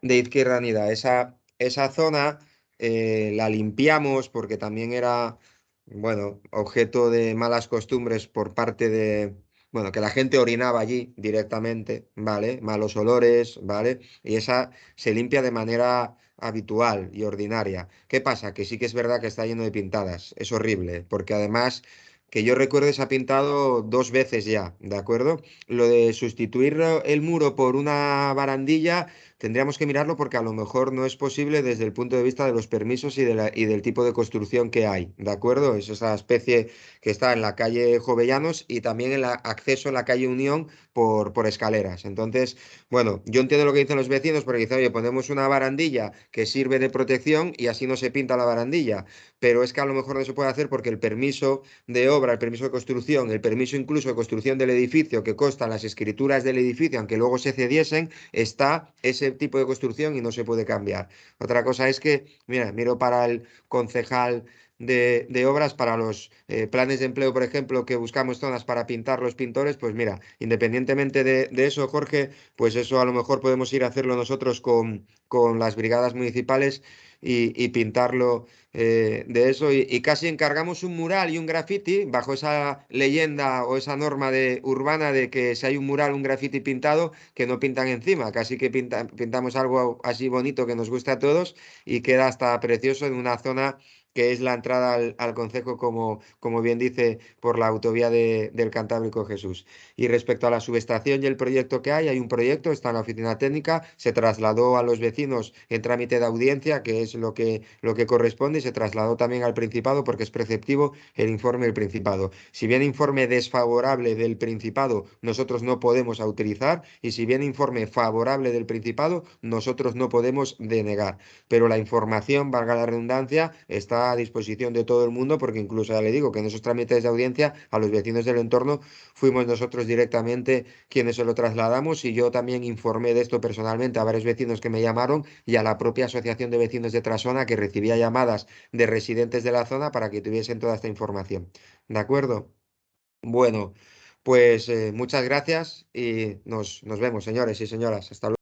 de Izquierda Unida, esa zona la limpiamos porque también era, bueno, objeto de malas costumbres por parte de bueno, que la gente orinaba allí directamente, ¿vale? Malos olores, ¿vale? Y esa se limpia de manera habitual y ordinaria. ¿Qué pasa? Que sí que es verdad que está lleno de pintadas. Es horrible, porque además, que yo recuerde, se ha pintado 2 veces ya, ¿de acuerdo? Lo de sustituir el muro por una barandilla, tendríamos que mirarlo porque a lo mejor no es posible desde el punto de vista de los permisos y del tipo de construcción que hay, ¿de acuerdo? Es esa especie que está en la calle Jovellanos y también en el acceso a la calle Unión por escaleras. Entonces, bueno, yo entiendo lo que dicen los vecinos porque dicen, oye, ponemos una barandilla que sirve de protección y así no se pinta la barandilla, pero es que a lo mejor no se puede hacer porque el permiso de obra, el permiso de construcción, el permiso incluso de construcción del edificio que constan las escrituras del edificio, aunque luego se cediesen, está ese tipo de construcción y no se puede cambiar. Otra cosa es que, mira, miro para el concejal de obras para los planes de empleo, por ejemplo, que buscamos zonas para pintar los pintores, pues mira, independientemente de eso, Jorge, pues eso a lo mejor podemos ir a hacerlo nosotros con las brigadas municipales y pintarlo de eso. Y casi encargamos un mural y un graffiti bajo esa leyenda o esa norma urbana de que si hay un mural, un graffiti pintado, que no pintan encima. Casi que pintamos algo así bonito que nos gusta a todos y queda hasta precioso en una zona que es la entrada al concejo, como bien dice, por la autovía del Cantábrico Jesús. Y respecto a la subestación y el proyecto que hay un proyecto, está en la oficina técnica, se trasladó a los vecinos en trámite de audiencia, que es lo que corresponde, y se trasladó también al Principado porque es preceptivo el informe del Principado. Si viene informe desfavorable del Principado, nosotros no podemos autorizar, y si viene informe favorable del Principado, nosotros no podemos denegar. Pero la información, valga la redundancia, está a disposición de todo el mundo, porque incluso ya le digo que en esos trámites de audiencia a los vecinos del entorno fuimos nosotros directamente quienes se lo trasladamos, y yo también informé de esto personalmente a varios vecinos que me llamaron y a la propia asociación de vecinos de Trasona, que recibía llamadas de residentes de la zona para que tuviesen toda esta información. ¿De acuerdo? Bueno, Pues muchas gracias y nos vemos, señores y señoras. Hasta luego.